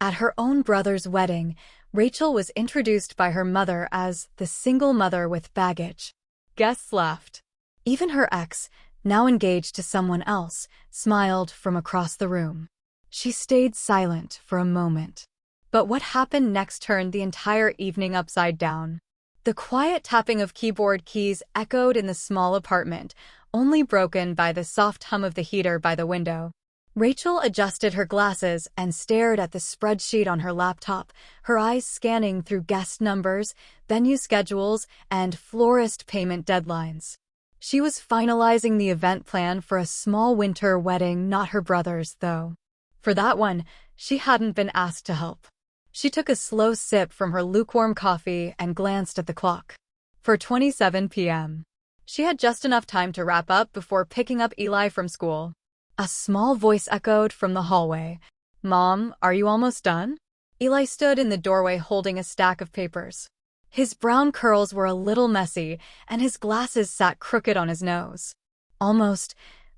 At her own brother's wedding, Rachel was introduced by her mother as the single mother with baggage. Guests laughed. Even her ex, now engaged to someone else, smiled from across the room. She stayed silent for a moment. But what happened next turned the entire evening upside down. The quiet tapping of keyboard keys echoed in the small apartment, only broken by the soft hum of the heater by the window. Rachel adjusted her glasses and stared at the spreadsheet on her laptop, her eyes scanning through guest numbers, venue schedules, and florist payment deadlines. She was finalizing the event plan for a small winter wedding, not her brother's, though. For that one, she hadn't been asked to help. She took a slow sip from her lukewarm coffee and glanced at the clock. 4:27 p.m. She had just enough time to wrap up before picking up Eli from school. A small voice echoed from the hallway. "Mom, are you almost done?" Eli stood in the doorway holding a stack of papers. His brown curls were a little messy, and his glasses sat crooked on his nose. "Almost,"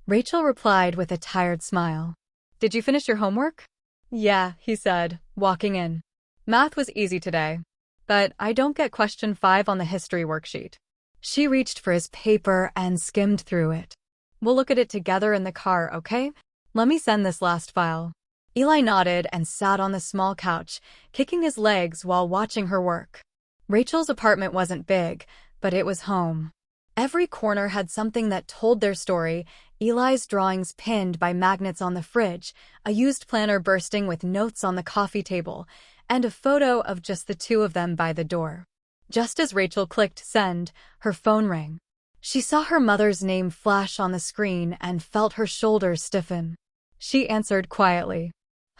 Rachel replied with a tired smile. "Did you finish your homework?" "Yeah," he said, walking in. "Math was easy today, but I don't get question 5 on the history worksheet." She reached for his paper and skimmed through it. "We'll look at it together in the car, okay? Let me send this last file." Eli nodded and sat on the small couch, kicking his legs while watching her work. Rachel's apartment wasn't big, but it was home. Every corner had something that told their story: Eli's drawings pinned by magnets on the fridge, a used planner bursting with notes on the coffee table, and a photo of just the two of them by the door. Just as Rachel clicked send, her phone rang. She saw her mother's name flash on the screen and felt her shoulders stiffen. She answered quietly.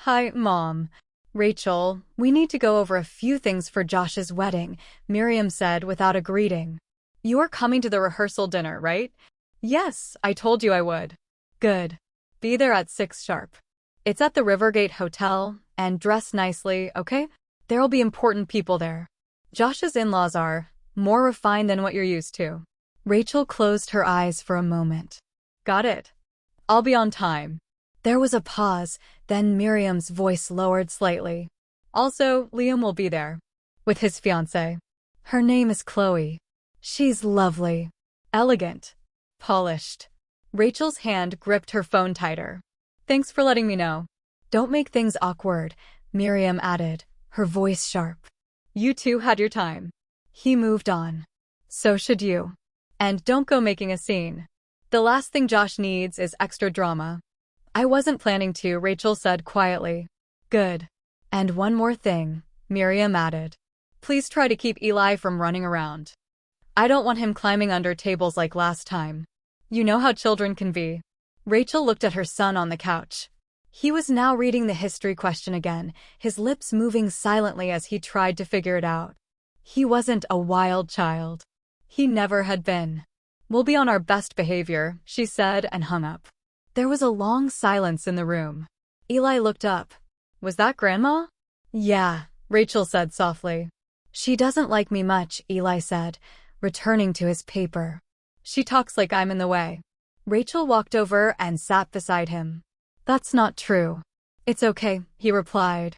"Hi, Mom." "Rachel, we need to go over a few things for Josh's wedding," Miriam said without a greeting. "You're coming to the rehearsal dinner, right?" "Yes, I told you I would." "Good. Be there at 6 sharp. It's at the Rivergate Hotel, and dress nicely, okay? There'll be important people there. Josh's in-laws are more refined than what you're used to." Rachel closed her eyes for a moment. "Got it. I'll be on time." There was a pause, then Miriam's voice lowered slightly. "Also, Liam will be there. With his fiancée. Her name is Chloe. She's lovely. Elegant. Polished." Rachel's hand gripped her phone tighter. "Thanks for letting me know." "Don't make things awkward," Miriam added, her voice sharp. "You two had your time." He moved on. "So should you. And don't go making a scene. The last thing Josh needs is extra drama." "I wasn't planning to," Rachel said quietly. "Good. And one more thing," Miriam added. "Please try to keep Eli from running around. I don't want him climbing under tables like last time. You know how children can be." Rachel looked at her son on the couch. He was now reading the history question again, his lips moving silently as he tried to figure it out. He wasn't a wild child. He never had been. "We'll be on our best behavior," she said and hung up. There was a long silence in the room. Eli looked up. "Was that Grandma?" "Yeah," Rachel said softly. "She doesn't like me much," Eli said, returning to his paper. "She talks like I'm in the way." Rachel walked over and sat beside him. "That's not true." "It's okay," he replied.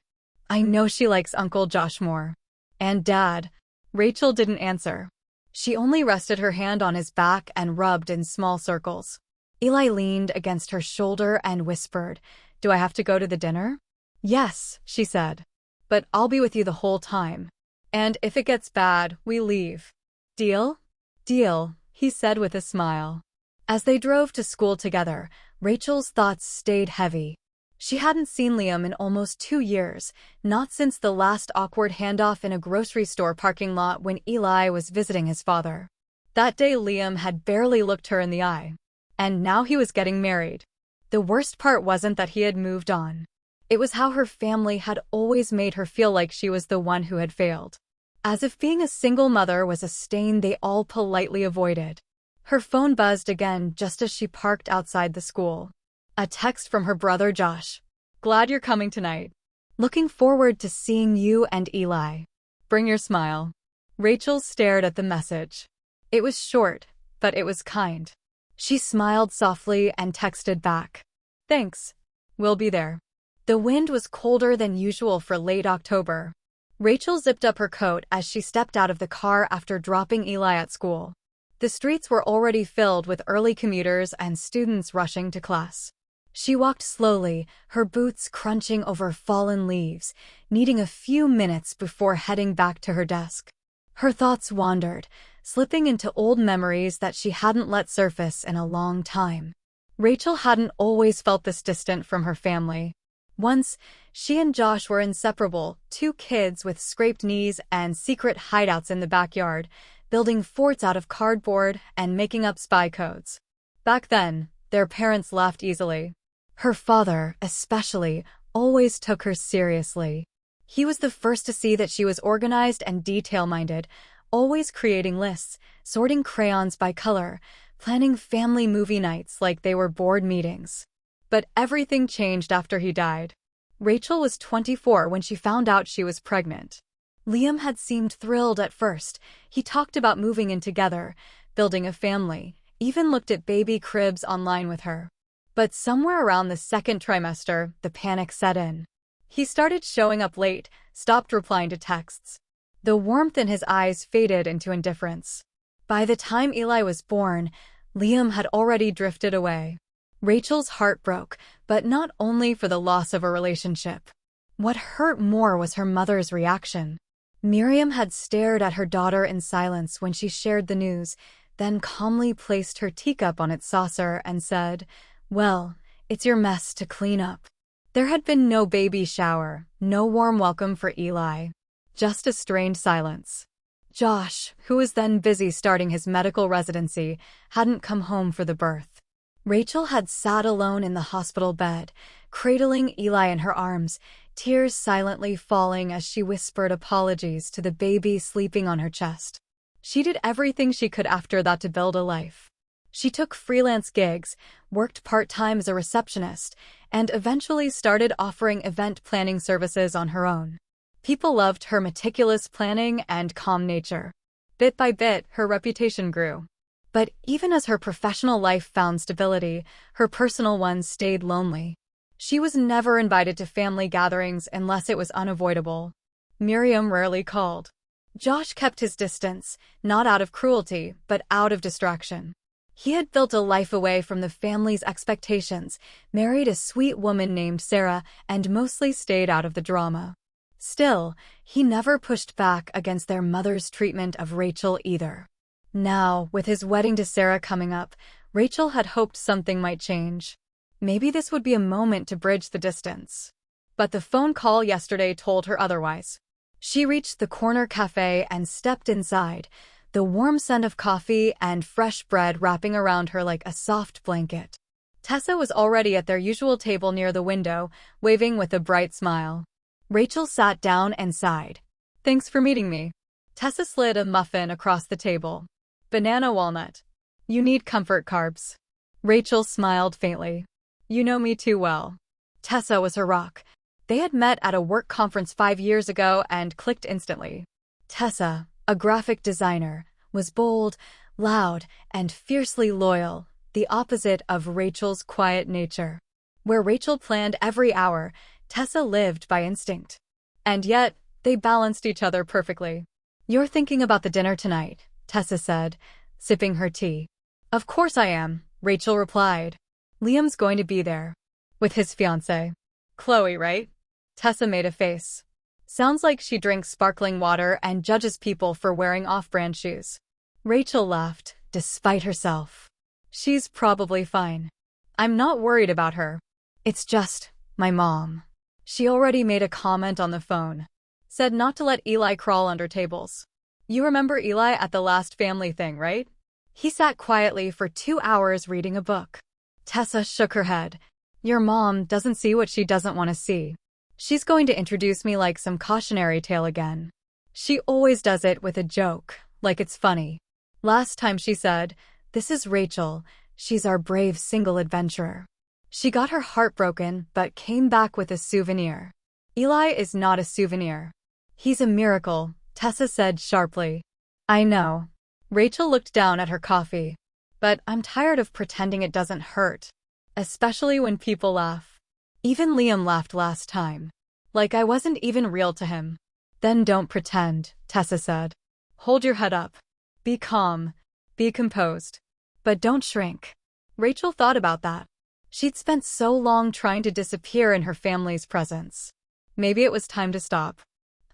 "I know she likes Uncle Josh more. And Dad." Rachel didn't answer. She only rested her hand on his back and rubbed in small circles. Eli leaned against her shoulder and whispered, "Do I have to go to the dinner?" "Yes," she said. "But I'll be with you the whole time. And if it gets bad, we leave. Deal?" "Deal," he said with a smile. As they drove to school together, Rachel's thoughts stayed heavy. She hadn't seen Liam in almost 2 years, not since the last awkward handoff in a grocery store parking lot when Eli was visiting his father. That day Liam had barely looked her in the eye. And now he was getting married. The worst part wasn't that he had moved on. It was how her family had always made her feel like she was the one who had failed. As if being a single mother was a stain they all politely avoided. Her phone buzzed again just as she parked outside the school. A text from her brother Josh. "Glad you're coming tonight. Looking forward to seeing you and Eli. Bring your smile." Rachel stared at the message. It was short, but it was kind. She smiled softly and texted back. "Thanks. We'll be there." The wind was colder than usual for late October. Rachel zipped up her coat as she stepped out of the car after dropping Eli at school. The streets were already filled with early commuters and students rushing to class. She walked slowly, her boots crunching over fallen leaves, needing a few minutes before heading back to her desk. Her thoughts wandered, slipping into old memories that she hadn't let surface in a long time. Rachel hadn't always felt this distant from her family. Once, she and Josh were inseparable, two kids with scraped knees and secret hideouts in the backyard, building forts out of cardboard and making up spy codes. Back then, their parents laughed easily. Her father, especially, always took her seriously. He was the first to see that she was organized and detail-minded, always creating lists, sorting crayons by color, planning family movie nights like they were board meetings. But everything changed after he died. Rachel was 24 when she found out she was pregnant. Liam had seemed thrilled at first. He talked about moving in together, building a family, even looked at baby cribs online with her. But somewhere around the second trimester, the panic set in. He started showing up late, stopped replying to texts. The warmth in his eyes faded into indifference. By the time Eli was born, Liam had already drifted away. Rachel's heart broke, but not only for the loss of a relationship. What hurt more was her mother's reaction. Miriam had stared at her daughter in silence when she shared the news, then calmly placed her teacup on its saucer and said, "Well, it's your mess to clean up." There had been no baby shower, no warm welcome for Eli. Just a strained silence. Josh, who was then busy starting his medical residency, hadn't come home for the birth. Rachel had sat alone in the hospital bed, cradling Eli in her arms, tears silently falling as she whispered apologies to the baby sleeping on her chest. She did everything she could after that to build a life. She took freelance gigs, worked part-time as a receptionist, and eventually started offering event planning services on her own. People loved her meticulous planning and calm nature. Bit by bit, her reputation grew. But even as her professional life found stability, her personal one stayed lonely. She was never invited to family gatherings unless it was unavoidable. Miriam rarely called. Josh kept his distance, not out of cruelty, but out of distraction. He had built a life away from the family's expectations, married a sweet woman named Sarah, and mostly stayed out of the drama. Still, he never pushed back against their mother's treatment of Rachel either. Now, with his wedding to Sarah coming up, Rachel had hoped something might change. Maybe this would be a moment to bridge the distance. But the phone call yesterday told her otherwise. She reached the corner cafe and stepped inside, the warm scent of coffee and fresh bread wrapping around her like a soft blanket. Tessa was already at their usual table near the window, waving with a bright smile. Rachel sat down and sighed. "Thanks for meeting me." Tessa slid a muffin across the table. "Banana walnut. You need comfort carbs." Rachel smiled faintly. "You know me too well." Tessa was her rock. They had met at a work conference 5 years ago and clicked instantly. Tessa, a graphic designer, was bold, loud, and fiercely loyal, the opposite of Rachel's quiet nature. Where Rachel planned every hour, Tessa lived by instinct. And yet, they balanced each other perfectly. "You're thinking about the dinner tonight," Tessa said, sipping her tea. "Of course I am," Rachel replied. "Liam's going to be there. With his fiancée. Chloe, right?" Tessa made a face. "Sounds like she drinks sparkling water and judges people for wearing off-brand shoes." Rachel laughed, despite herself. "She's probably fine. I'm not worried about her. It's just my mom. She already made a comment on the phone. Said not to let Eli crawl under tables. You remember Eli at the last family thing, right? He sat quietly for 2 hours reading a book." Tessa shook her head. "Your mom doesn't see what she doesn't want to see. She's going to introduce me like some cautionary tale again. She always does it with a joke, like it's funny. Last time she said, 'This is Rachel. She's our brave single adventurer.' She got her heart broken but came back with a souvenir." "Eli is not a souvenir. He's a miracle," Tessa said sharply. "I know." Rachel looked down at her coffee. "But I'm tired of pretending it doesn't hurt. Especially when people laugh." Even Liam laughed last time. Like I wasn't even real to him. Then don't pretend, Tessa said. Hold your head up. Be calm. Be composed. But don't shrink. Rachel thought about that. She'd spent so long trying to disappear in her family's presence. Maybe it was time to stop.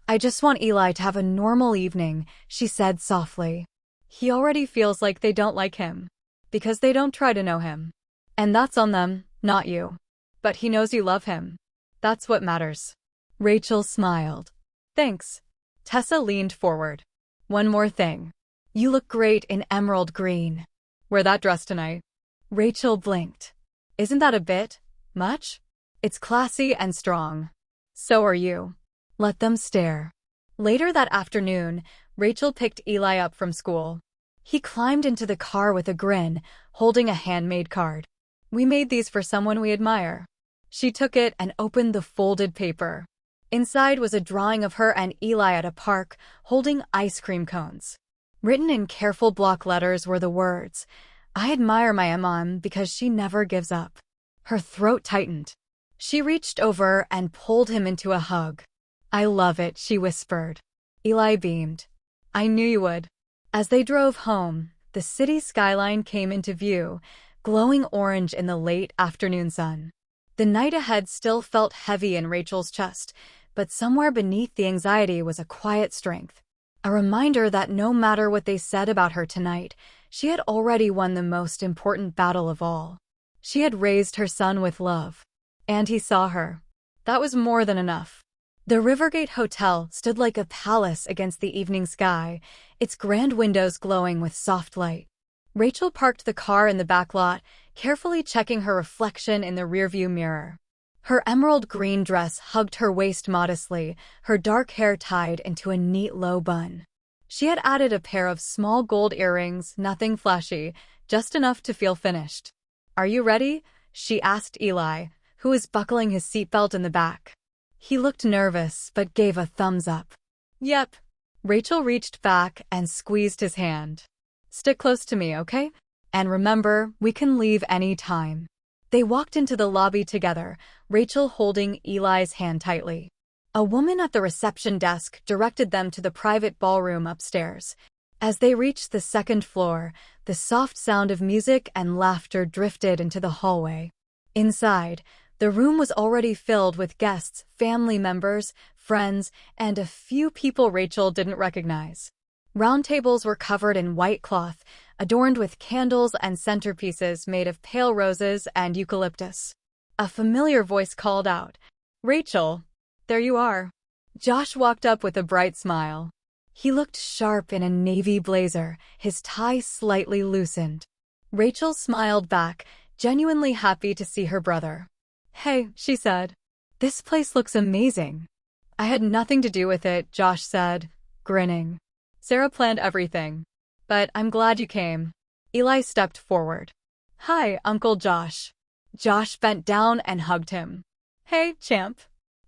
I just want Eli to have a normal evening, she said softly. He already feels like they don't like him. Because they don't try to know him. And that's on them, not you. But he knows you love him. That's what matters. Rachel smiled. Thanks. Tessa leaned forward. One more thing. You look great in emerald green. Wear that dress tonight. Rachel blinked. Isn't that a bit much? It's classy and strong. So are you. Let them stare. Later that afternoon, Rachel picked Eli up from school. He climbed into the car with a grin, holding a handmade card. We made these for someone we admire. She took it and opened the folded paper. Inside was a drawing of her and Eli at a park, holding ice cream cones. Written in careful block letters were the words, I admire my mom because she never gives up. Her throat tightened. She reached over and pulled him into a hug. I love it, she whispered. Eli beamed. I knew you would. As they drove home, the city skyline came into view, glowing orange in the late afternoon sun. The night ahead still felt heavy in Rachel's chest, but somewhere beneath the anxiety was a quiet strength. A reminder that no matter what they said about her tonight, she had already won the most important battle of all. She had raised her son with love. And he saw her. That was more than enough. The Rivergate Hotel stood like a palace against the evening sky, its grand windows glowing with soft light. Rachel parked the car in the back lot, carefully checking her reflection in the rearview mirror. Her emerald green dress hugged her waist modestly, her dark hair tied into a neat low bun. She had added a pair of small gold earrings, nothing flashy, just enough to feel finished. Are you ready? She asked Eli, who was buckling his seatbelt in the back. He looked nervous, but gave a thumbs up. Yep. Rachel reached back and squeezed his hand. Stick close to me, okay? And remember, we can leave any time. They walked into the lobby together, Rachel holding Eli's hand tightly. A woman at the reception desk directed them to the private ballroom upstairs. As they reached the second floor, the soft sound of music and laughter drifted into the hallway. Inside, the room was already filled with guests, family members, friends, and a few people Rachel didn't recognize. Round tables were covered in white cloth, adorned with candles and centerpieces made of pale roses and eucalyptus. A familiar voice called out, Rachel, there you are. Josh walked up with a bright smile. He looked sharp in a navy blazer, his tie slightly loosened. Rachel smiled back, genuinely happy to see her brother. Hey, she said. This place looks amazing. I had nothing to do with it, Josh said, grinning. Sarah planned everything. But I'm glad you came. Eli stepped forward. Hi, Uncle Josh. Josh bent down and hugged him. Hey, champ.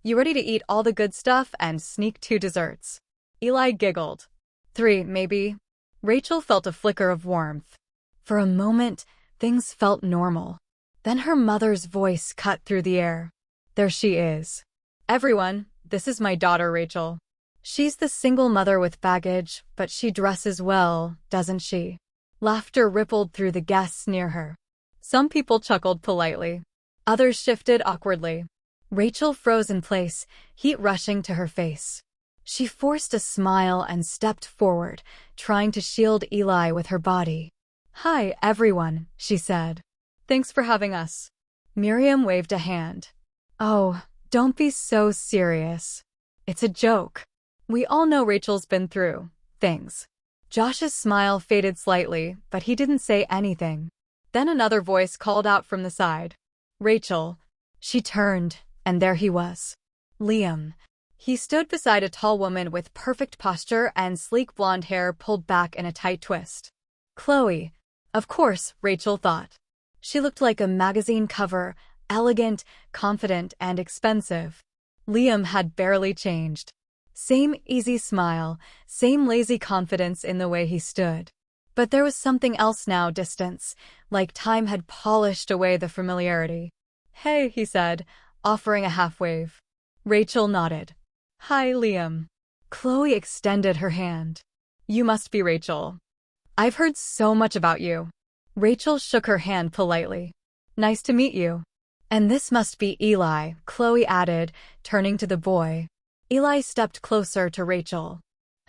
You ready to eat all the good stuff and sneak 2 desserts? Eli giggled. 3, maybe. Rachel felt a flicker of warmth. For a moment, things felt normal. Then her mother's voice cut through the air. There she is. Everyone, this is my daughter Rachel. She's the single mother with baggage, but she dresses well, doesn't she? Laughter rippled through the guests near her. Some people chuckled politely. Others shifted awkwardly. Rachel froze in place, heat rushing to her face. She forced a smile and stepped forward, trying to shield Eli with her body. Hi, everyone, she said. Thanks for having us. Miriam waved a hand. Oh, don't be so serious. It's a joke. We all know Rachel's been through things. Josh's smile faded slightly, but he didn't say anything. Then another voice called out from the side. Rachel. She turned, and there he was. Liam. He stood beside a tall woman with perfect posture and sleek blonde hair pulled back in a tight twist. Chloe. Of course, Rachel thought. She looked like a magazine cover, elegant, confident, and expensive. Liam had barely changed. Same easy smile, same lazy confidence in the way he stood. But there was something else now, distance, like time had polished away the familiarity. Hey, he said, offering a half wave. Rachel nodded. Hi, Liam. Chloe extended her hand. You must be Rachel. I've heard so much about you. Rachel shook her hand politely. Nice to meet you. And this must be Eli, Chloe added, turning to the boy. Eli stepped closer to Rachel.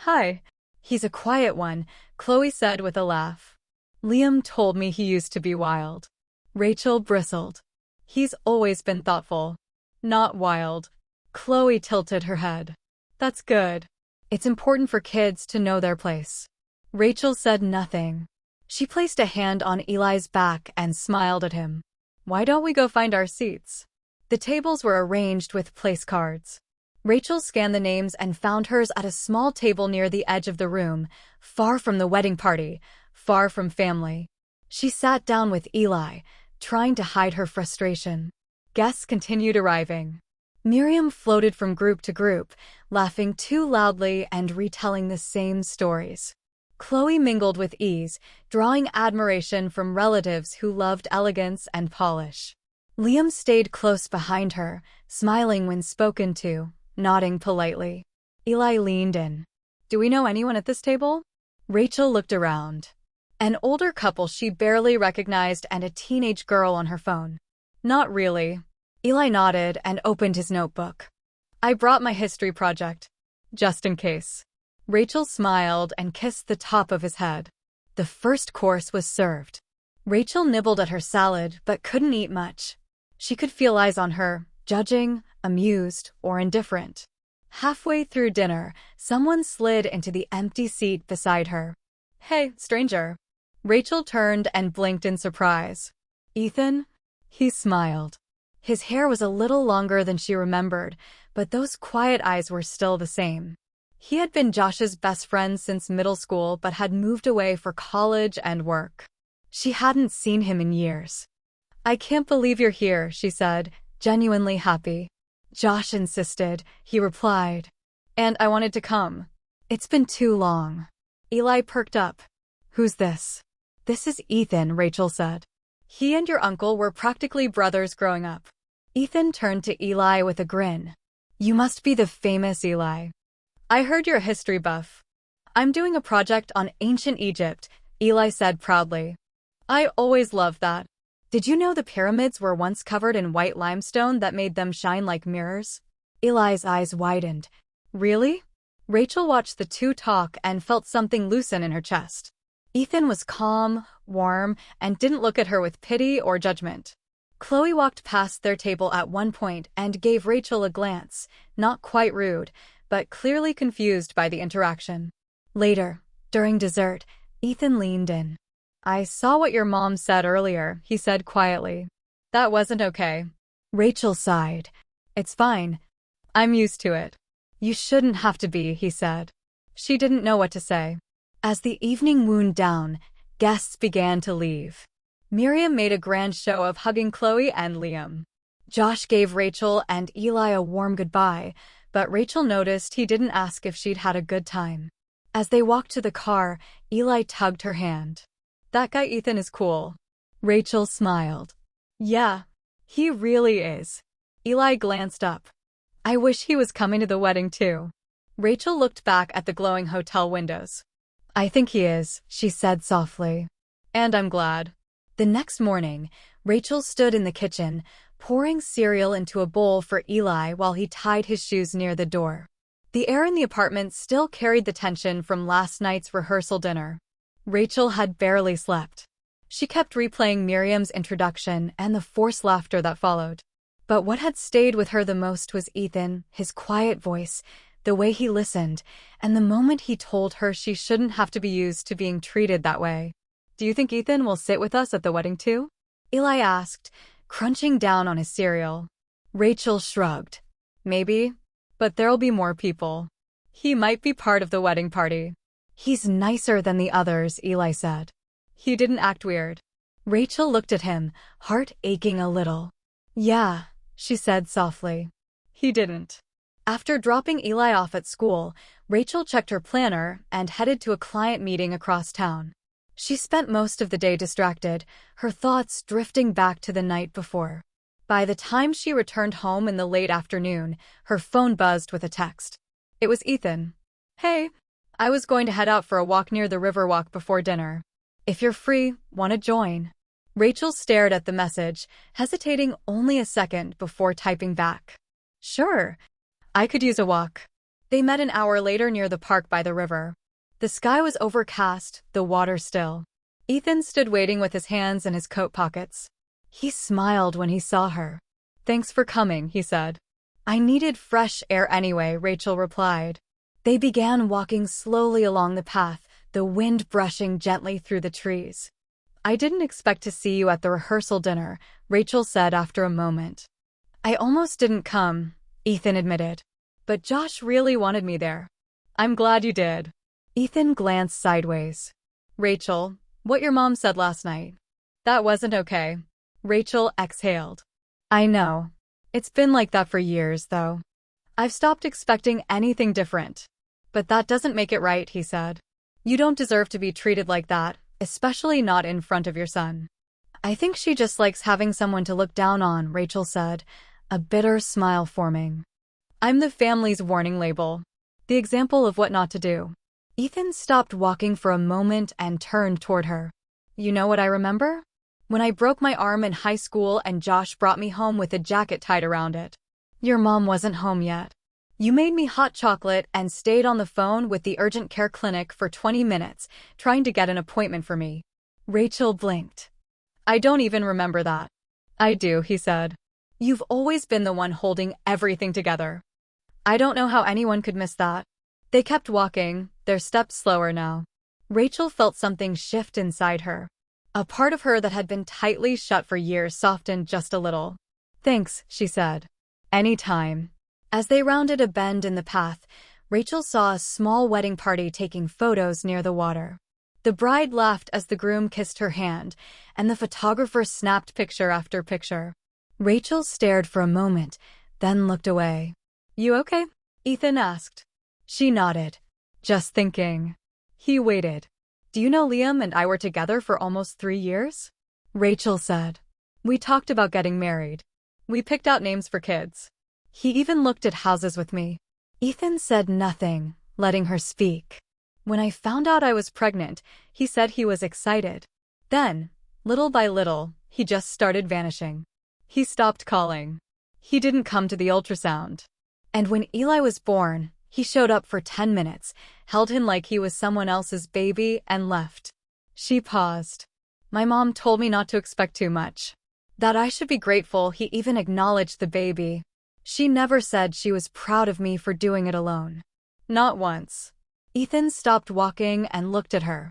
Hi. He's a quiet one, Chloe said with a laugh. Liam told me he used to be wild. Rachel bristled. He's always been thoughtful. Not wild. Chloe tilted her head. That's good. It's important for kids to know their place. Rachel said nothing. She placed a hand on Eli's back and smiled at him. Why don't we go find our seats? The tables were arranged with place cards. Rachel scanned the names and found hers at a small table near the edge of the room, far from the wedding party, far from family. She sat down with Eli, trying to hide her frustration. Guests continued arriving. Miriam floated from group to group, laughing too loudly and retelling the same stories. Chloe mingled with ease, drawing admiration from relatives who loved elegance and polish. Liam stayed close behind her, smiling when spoken to, nodding politely. Eli leaned in. Do we know anyone at this table? Rachel looked around. An older couple she barely recognized and a teenage girl on her phone. Not really. Eli nodded and opened his notebook. I brought my history project. Just in case. Rachel smiled and kissed the top of his head. The first course was served. Rachel nibbled at her salad but couldn't eat much. She could feel eyes on her, judging, amused, or indifferent. Halfway through dinner, someone slid into the empty seat beside her. Hey, stranger. Rachel turned and blinked in surprise. Ethan? He smiled. His hair was a little longer than she remembered, but those quiet eyes were still the same. He had been Josh's best friend since middle school but had moved away for college and work. She hadn't seen him in years. I can't believe you're here, she said, genuinely happy. Josh insisted, he replied. And I wanted to come. It's been too long. Eli perked up. Who's this? This is Ethan, Rachel said. He and your uncle were practically brothers growing up. Ethan turned to Eli with a grin. You must be the famous Eli. I heard you're a history buff. I'm doing a project on ancient Egypt, Eli said proudly. I always loved that. Did you know the pyramids were once covered in white limestone that made them shine like mirrors? Eli's eyes widened. Really? Rachel watched the two talk and felt something loosen in her chest. Ethan was calm, warm, and didn't look at her with pity or judgment. Chloe walked past their table at one point and gave Rachel a glance, not quite rude, but clearly confused by the interaction. Later, during dessert, Ethan leaned in. I saw what your mom said earlier, he said quietly. That wasn't okay. Rachel sighed. It's fine. I'm used to it. You shouldn't have to be, he said. She didn't know what to say. As the evening wound down, guests began to leave. Miriam made a grand show of hugging Chloe and Liam. Josh gave Rachel and Eli a warm goodbye, but Rachel noticed he didn't ask if she'd had a good time. As they walked to the car, Eli tugged her hand. That guy Ethan is cool. Rachel smiled. Yeah, he really is. Eli glanced up. I wish he was coming to the wedding too. Rachel looked back at the glowing hotel windows. I think he is, she said softly. And I'm glad. The next morning, Rachel stood in the kitchen, pouring cereal into a bowl for Eli while he tied his shoes near the door. The air in the apartment still carried the tension from last night's rehearsal dinner. Rachel had barely slept. She kept replaying Miriam's introduction and the forced laughter that followed. But what had stayed with her the most was Ethan, his quiet voice, the way he listened, and the moment he told her she shouldn't have to be used to being treated that way. Do you think Ethan will sit with us at the wedding too? Eli asked, crunching down on his cereal. Rachel shrugged. Maybe, but there'll be more people. He might be part of the wedding party. He's nicer than the others, Eli said. He didn't act weird. Rachel looked at him, heart aching a little. Yeah, she said softly. He didn't. After dropping Eli off at school, Rachel checked her planner and headed to a client meeting across town. She spent most of the day distracted, her thoughts drifting back to the night before. By the time she returned home in the late afternoon, her phone buzzed with a text. It was Ethan. Hey, I was going to head out for a walk near the Riverwalk before dinner. If you're free, want to join? Rachel stared at the message, hesitating only a second before typing back. Sure, I could use a walk. They met an hour later near the park by the river. The sky was overcast, the water still. Ethan stood waiting with his hands in his coat pockets. He smiled when he saw her. Thanks for coming, he said. I needed fresh air anyway, Rachel replied. They began walking slowly along the path, the wind brushing gently through the trees. I didn't expect to see you at the rehearsal dinner, Rachel said after a moment. I almost didn't come, Ethan admitted. But Josh really wanted me there. I'm glad you did. Ethan glanced sideways. Rachel, what your mom said last night. That wasn't okay. Rachel exhaled. I know. It's been like that for years, though. I've stopped expecting anything different. But that doesn't make it right, he said. You don't deserve to be treated like that, especially not in front of your son. I think she just likes having someone to look down on, Rachel said, a bitter smile forming. I'm the family's warning label. The example of what not to do. Ethan stopped walking for a moment and turned toward her. You know what I remember? When I broke my arm in high school and Josh brought me home with a jacket tied around it. Your mom wasn't home yet. You made me hot chocolate and stayed on the phone with the urgent care clinic for 20 minutes, trying to get an appointment for me. Rachel blinked. I don't even remember that. I do, he said. You've always been the one holding everything together. I don't know how anyone could miss that. They kept walking, their steps slower now. Rachel felt something shift inside her. A part of her that had been tightly shut for years softened just a little. Thanks, she said. Anytime. As they rounded a bend in the path, Rachel saw a small wedding party taking photos near the water. The bride laughed as the groom kissed her hand, and the photographer snapped picture after picture. Rachel stared for a moment, then looked away. You okay? Ethan asked. She nodded. Just thinking. He waited. Do you know Liam and I were together for almost 3 years? Rachel said. We talked about getting married. We picked out names for kids. He even looked at houses with me. Ethan said nothing, letting her speak. When I found out I was pregnant, he said he was excited. Then, little by little, he just started vanishing. He stopped calling. He didn't come to the ultrasound. And when Eli was born, he showed up for 10 minutes, held him like he was someone else's baby, and left. She paused. My mom told me not to expect too much. That I should be grateful he even acknowledged the baby. She never said she was proud of me for doing it alone. Not once. Ethan stopped walking and looked at her.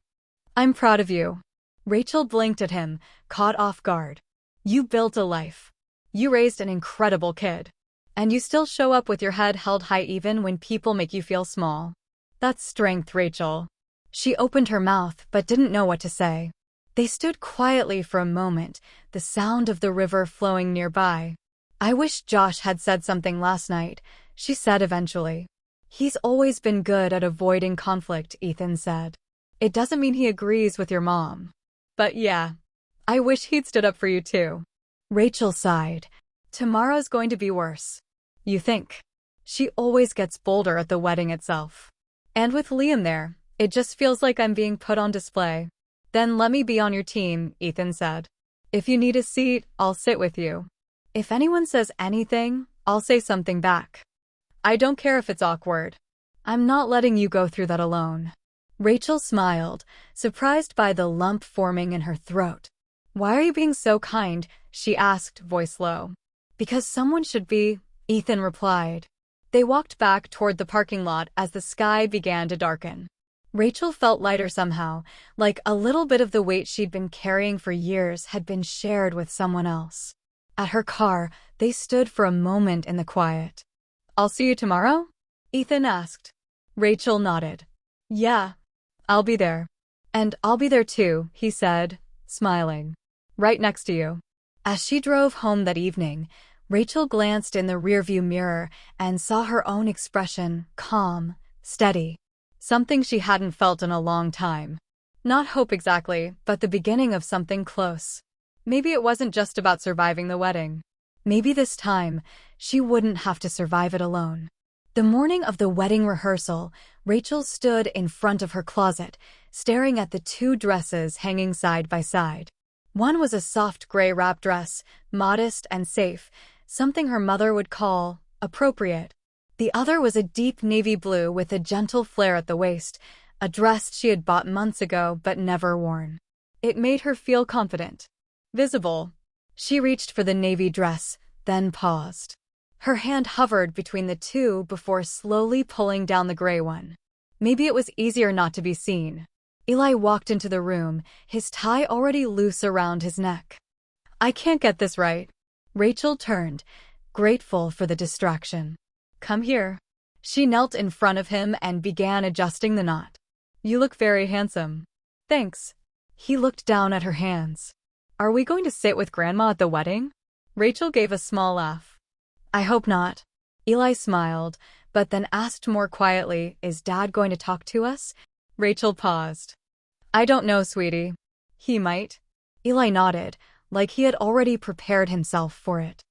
I'm proud of you. Rachel blinked at him, caught off guard. You built a life. You raised an incredible kid. And you still show up with your head held high even when people make you feel small. That's strength, Rachel. She opened her mouth but didn't know what to say. They stood quietly for a moment, the sound of the river flowing nearby. I wish Josh had said something last night, she said eventually. He's always been good at avoiding conflict, Ethan said. It doesn't mean he agrees with your mom. But yeah, I wish he'd stood up for you too. Rachel sighed. Tomorrow's going to be worse. You think? She always gets bolder at the wedding itself. And with Liam there, it just feels like I'm being put on display. Then let me be on your team, Ethan said. If you need a seat, I'll sit with you. If anyone says anything, I'll say something back. I don't care if it's awkward. I'm not letting you go through that alone. Rachel smiled, surprised by the lump forming in her throat. Why are you being so kind? She asked, voice low. Because someone should be, Ethan replied. They walked back toward the parking lot as the sky began to darken. Rachel felt lighter somehow, like a little bit of the weight she'd been carrying for years had been shared with someone else. At her car, they stood for a moment in the quiet. I'll see you tomorrow? Ethan asked. Rachel nodded. Yeah, I'll be there. And I'll be there too, he said, smiling. Right next to you. As she drove home that evening, Rachel glanced in the rearview mirror and saw her own expression, calm, steady. Something she hadn't felt in a long time. Not hope exactly, but the beginning of something close. Maybe it wasn't just about surviving the wedding. Maybe this time, she wouldn't have to survive it alone. The morning of the wedding rehearsal, Rachel stood in front of her closet, staring at the two dresses hanging side by side. One was a soft gray wrap dress, modest and safe, something her mother would call appropriate. The other was a deep navy blue with a gentle flare at the waist, a dress she had bought months ago but never worn. It made her feel confident, visible. She reached for the navy dress, then paused. Her hand hovered between the two before slowly pulling down the gray one. Maybe it was easier not to be seen. Eli walked into the room, his tie already loose around his neck. I can't get this right. Rachel turned, grateful for the distraction. Come here. She knelt in front of him and began adjusting the knot. You look very handsome. Thanks. He looked down at her hands. Are we going to sit with Grandma at the wedding? Rachel gave a small laugh. I hope not. Eli smiled, but then asked more quietly, Is Dad going to talk to us? Rachel paused. I don't know, sweetie. He might. Eli nodded, like he had already prepared himself for it.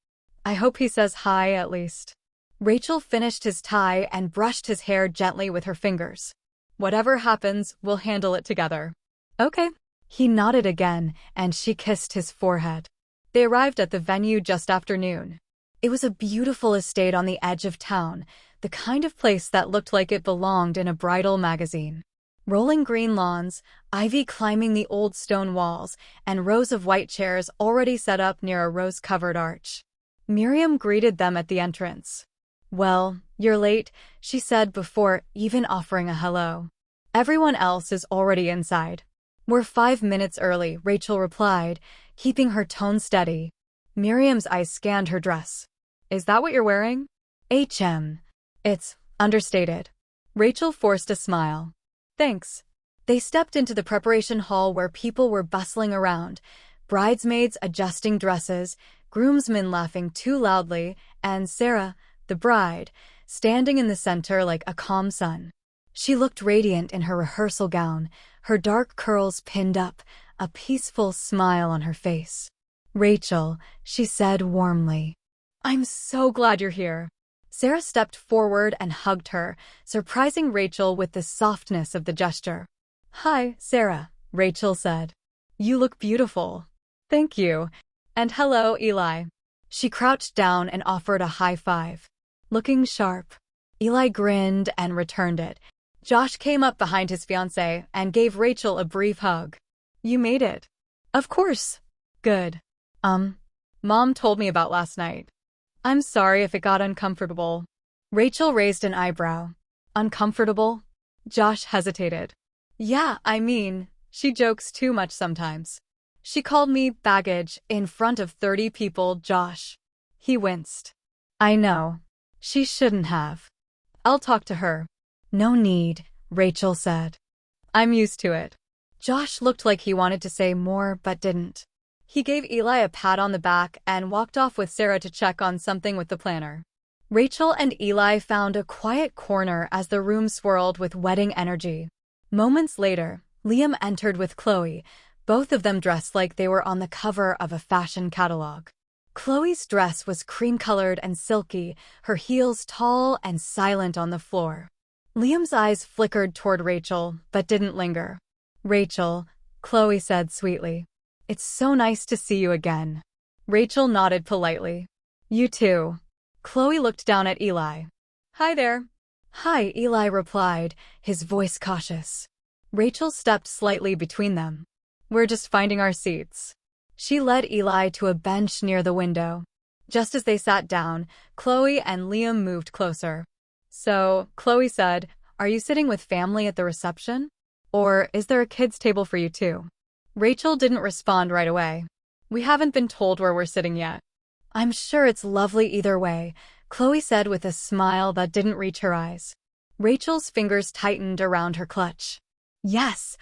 I hope he says hi at least. Rachel finished his tie and brushed his hair gently with her fingers. Whatever happens, we'll handle it together. Okay. He nodded again, and she kissed his forehead. They arrived at the venue just after noon. It was a beautiful estate on the edge of town, the kind of place that looked like it belonged in a bridal magazine. Rolling green lawns, ivy climbing the old stone walls, and rows of white chairs already set up near a rose-covered arch. Miriam greeted them at the entrance. Well, you're late, she said before even offering a hello. Everyone else is already inside. We're 5 minutes early, Rachel replied, keeping her tone steady. Miriam's eyes scanned her dress. Is that what you're wearing? It's understated. Rachel forced a smile. Thanks. They stepped into the preparation hall where people were bustling around, bridesmaids adjusting dresses, groomsmen laughing too loudly, and Sarah, the bride, standing in the center like a calm sun. She looked radiant in her rehearsal gown, her dark curls pinned up, a peaceful smile on her face. Rachel, she said warmly. I'm so glad you're here. Sarah stepped forward and hugged her, surprising Rachel with the softness of the gesture. Hi, Sarah, Rachel said. You look beautiful. Thank you. And hello, Eli. She crouched down and offered a high five. Looking sharp. Eli grinned and returned it. Josh came up behind his fiancée and gave Rachel a brief hug. You made it. Of course. Good. Mom told me about last night. I'm sorry if it got uncomfortable. Rachel raised an eyebrow. Uncomfortable? Josh hesitated. Yeah, I mean, she jokes too much sometimes. She called me baggage in front of 30 people, Josh. He winced. I know. She shouldn't have. I'll talk to her. No need, Rachel said. I'm used to it. Josh looked like he wanted to say more but didn't. He gave Eli a pat on the back and walked off with Sarah to check on something with the planner. Rachel and Eli found a quiet corner as the room swirled with wedding energy. Moments later, Liam entered with Chloe, both of them dressed like they were on the cover of a fashion catalog. Chloe's dress was cream-colored and silky, her heels tall and silent on the floor. Liam's eyes flickered toward Rachel, but didn't linger. Rachel, Chloe said sweetly. It's so nice to see you again. Rachel nodded politely. You too. Chloe looked down at Eli. Hi there. Hi, Eli replied, his voice cautious. Rachel stepped slightly between them. We're just finding our seats. She led Eli to a bench near the window. Just as they sat down, Chloe and Liam moved closer. So, Chloe said, are you sitting with family at the reception? Or is there a kids' table for you too? Rachel didn't respond right away. We haven't been told where we're sitting yet. I'm sure it's lovely either way, Chloe said with a smile that didn't reach her eyes. Rachel's fingers tightened around her clutch. Yes,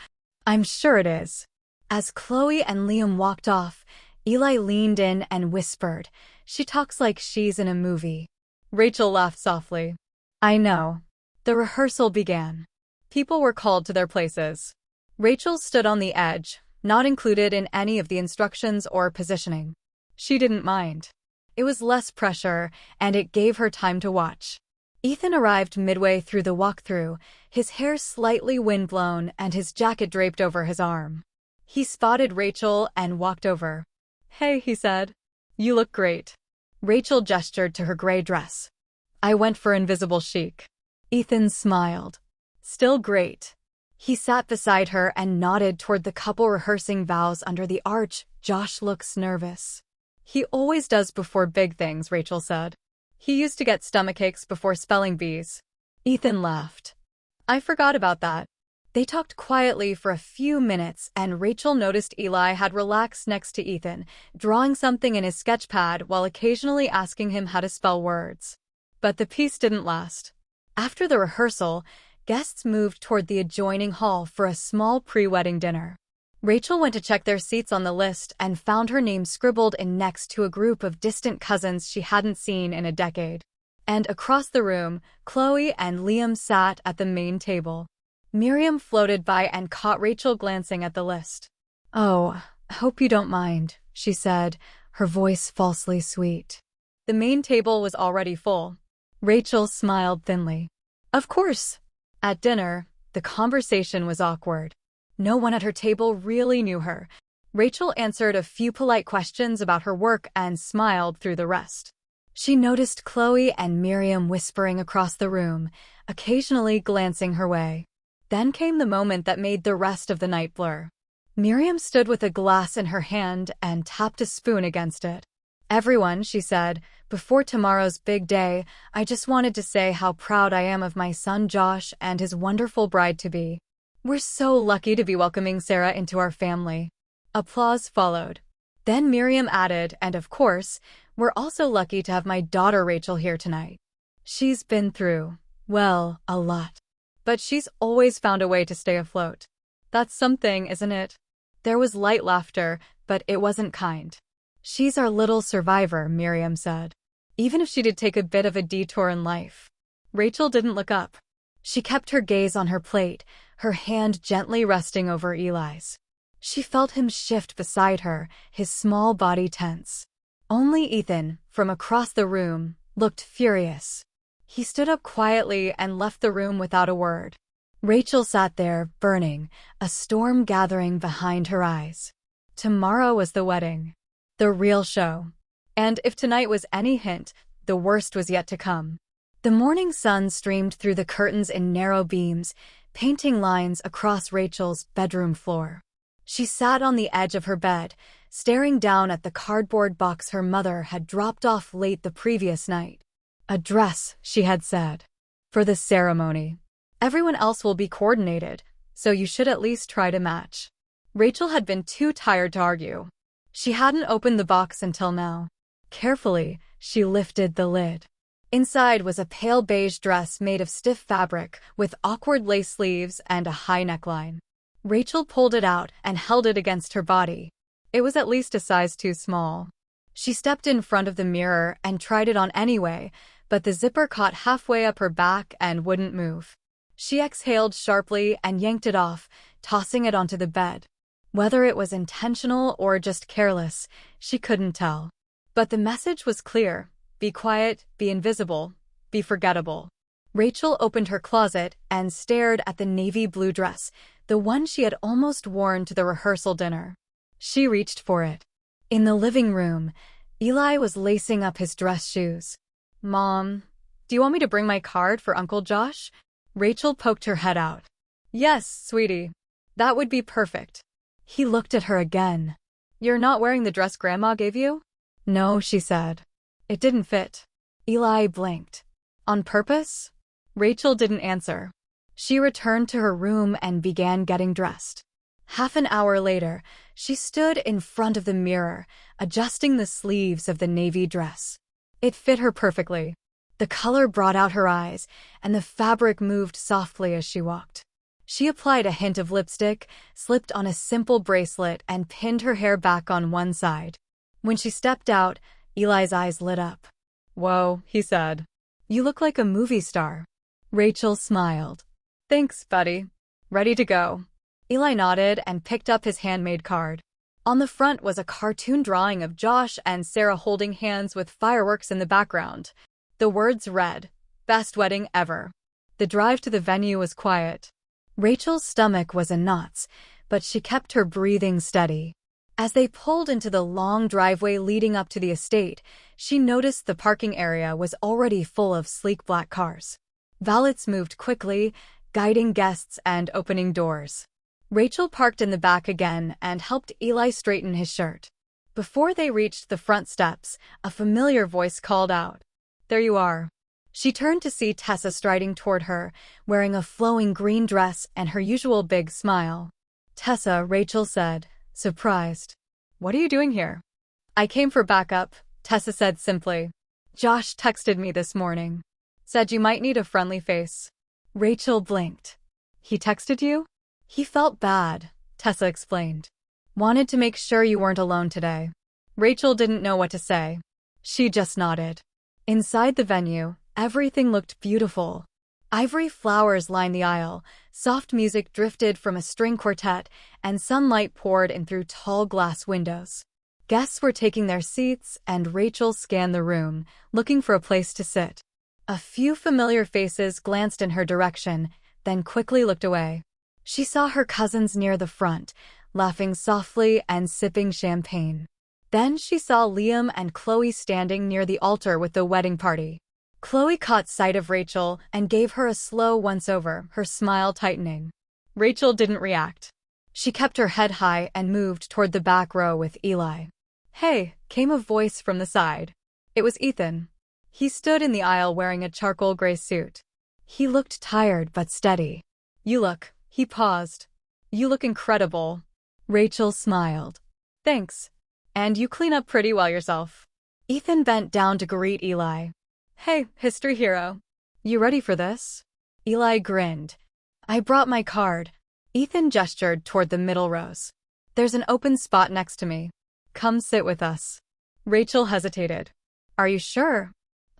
I'm sure it is. As Chloe and Liam walked off, Eli leaned in and whispered, She talks like she's in a movie. Rachel laughed softly. I know. The rehearsal began. People were called to their places. Rachel stood on the edge, not included in any of the instructions or positioning. She didn't mind. It was less pressure, and it gave her time to watch. Ethan arrived midway through the walkthrough, his hair slightly windblown and his jacket draped over his arm. He spotted Rachel and walked over. "Hey," he said. "You look great." Rachel gestured to her gray dress. "I went for invisible chic." Ethan smiled. "Still great." He sat beside her and nodded toward the couple rehearsing vows under the arch. "Josh looks nervous." "He always does before big things," Rachel said. "He used to get stomachaches before spelling bees." Ethan laughed. "I forgot about that." They talked quietly for a few minutes, and Rachel noticed Eli had relaxed next to Ethan, drawing something in his sketch pad while occasionally asking him how to spell words. But the peace didn't last. After the rehearsal, guests moved toward the adjoining hall for a small pre-wedding dinner. Rachel went to check their seats on the list and found her name scribbled in next to a group of distant cousins she hadn't seen in a decade. And across the room, Chloe and Liam sat at the main table. Miriam floated by and caught Rachel glancing at the list. "Oh, hope you don't mind," she said, her voice falsely sweet. The main table was already full. Rachel smiled thinly. "Of course." At dinner, the conversation was awkward. No one at her table really knew her. Rachel answered a few polite questions about her work and smiled through the rest. She noticed Chloe and Miriam whispering across the room, occasionally glancing her way. Then came the moment that made the rest of the night blur. Miriam stood with a glass in her hand and tapped a spoon against it. "Everyone," she said, "before tomorrow's big day, I just wanted to say how proud I am of my son Josh and his wonderful bride-to-be. We're so lucky to be welcoming Sarah into our family." Applause followed. Then Miriam added, "And of course, we're also lucky to have my daughter Rachel here tonight. She's been through, well, a lot. But she's always found a way to stay afloat. That's something, isn't it?" There was light laughter, but it wasn't kind. "She's our little survivor," Miriam said. "Even if she did take a bit of a detour in life." Rachel didn't look up. She kept her gaze on her plate, her hand gently resting over Eli's. She felt him shift beside her, his small body tense. Only Ethan, from across the room, looked furious. He stood up quietly and left the room without a word. Rachel sat there, burning, a storm gathering behind her eyes. Tomorrow was the wedding. The real show. And if tonight was any hint, the worst was yet to come. The morning sun streamed through the curtains in narrow beams, painting lines across Rachel's bedroom floor. She sat on the edge of her bed, staring down at the cardboard box her mother had dropped off late the previous night. "A dress," she had said. "For the ceremony. Everyone else will be coordinated, so you should at least try to match." Rachel had been too tired to argue. She hadn't opened the box until now. Carefully, she lifted the lid. Inside was a pale beige dress made of stiff fabric with awkward lace sleeves and a high neckline. Rachel pulled it out and held it against her body. It was at least a size too small. She stepped in front of the mirror and tried it on anyway, but the zipper caught halfway up her back and wouldn't move. She exhaled sharply and yanked it off, tossing it onto the bed. Whether it was intentional or just careless, she couldn't tell. But the message was clear: be quiet, be invisible, be forgettable. Rachel opened her closet and stared at the navy blue dress, the one she had almost worn to the rehearsal dinner. She reached for it. In the living room, Eli was lacing up his dress shoes. "Mom, do you want me to bring my card for Uncle Josh?" Rachel poked her head out. "Yes, sweetie. That would be perfect." He looked at her again. "You're not wearing the dress Grandma gave you?" "No," she said. "It didn't fit." Eli blinked. "On purpose?" Rachel didn't answer. She returned to her room and began getting dressed. Half an hour later, she stood in front of the mirror, adjusting the sleeves of the navy dress. It fit her perfectly. The color brought out her eyes, and the fabric moved softly as she walked. She applied a hint of lipstick, slipped on a simple bracelet, and pinned her hair back on one side. When she stepped out, Eli's eyes lit up. "Whoa," he said. "You look like a movie star." Rachel smiled. "Thanks, buddy. Ready to go." Eli nodded and picked up his handmade card. On the front was a cartoon drawing of Josh and Sarah holding hands with fireworks in the background. The words read, "Best wedding ever." The drive to the venue was quiet. Rachel's stomach was in knots, but she kept her breathing steady. As they pulled into the long driveway leading up to the estate, she noticed the parking area was already full of sleek black cars. Valets moved quickly, guiding guests and opening doors. Rachel parked in the back again and helped Eli straighten his shirt. Before they reached the front steps, a familiar voice called out, "There you are." She turned to see Tessa striding toward her, wearing a flowing green dress and her usual big smile. "Tessa," Rachel said, surprised. "What are you doing here?" "I came for backup," Tessa said simply. "Josh texted me this morning. Said you might need a friendly face." Rachel blinked. "He texted you?" "He felt bad," Tessa explained. "Wanted to make sure you weren't alone today." Rachel didn't know what to say. She just nodded. Inside the venue, everything looked beautiful. Ivory flowers lined the aisle, soft music drifted from a string quartet, and sunlight poured in through tall glass windows. Guests were taking their seats, and Rachel scanned the room, looking for a place to sit. A few familiar faces glanced in her direction, then quickly looked away. She saw her cousins near the front, laughing softly and sipping champagne. Then she saw Liam and Chloe standing near the altar with the wedding party. Chloe caught sight of Rachel and gave her a slow once-over, her smile tightening. Rachel didn't react. She kept her head high and moved toward the back row with Eli. "Hey," came a voice from the side. It was Ethan. He stood in the aisle wearing a charcoal gray suit. He looked tired but steady. He paused. "You look incredible." Rachel smiled. "Thanks. And you clean up pretty well yourself." Ethan bent down to greet Eli. "Hey, history hero. You ready for this?" Eli grinned. "I brought my card." Ethan gestured toward the middle rows. "There's an open spot next to me. Come sit with us." Rachel hesitated. "Are you sure?"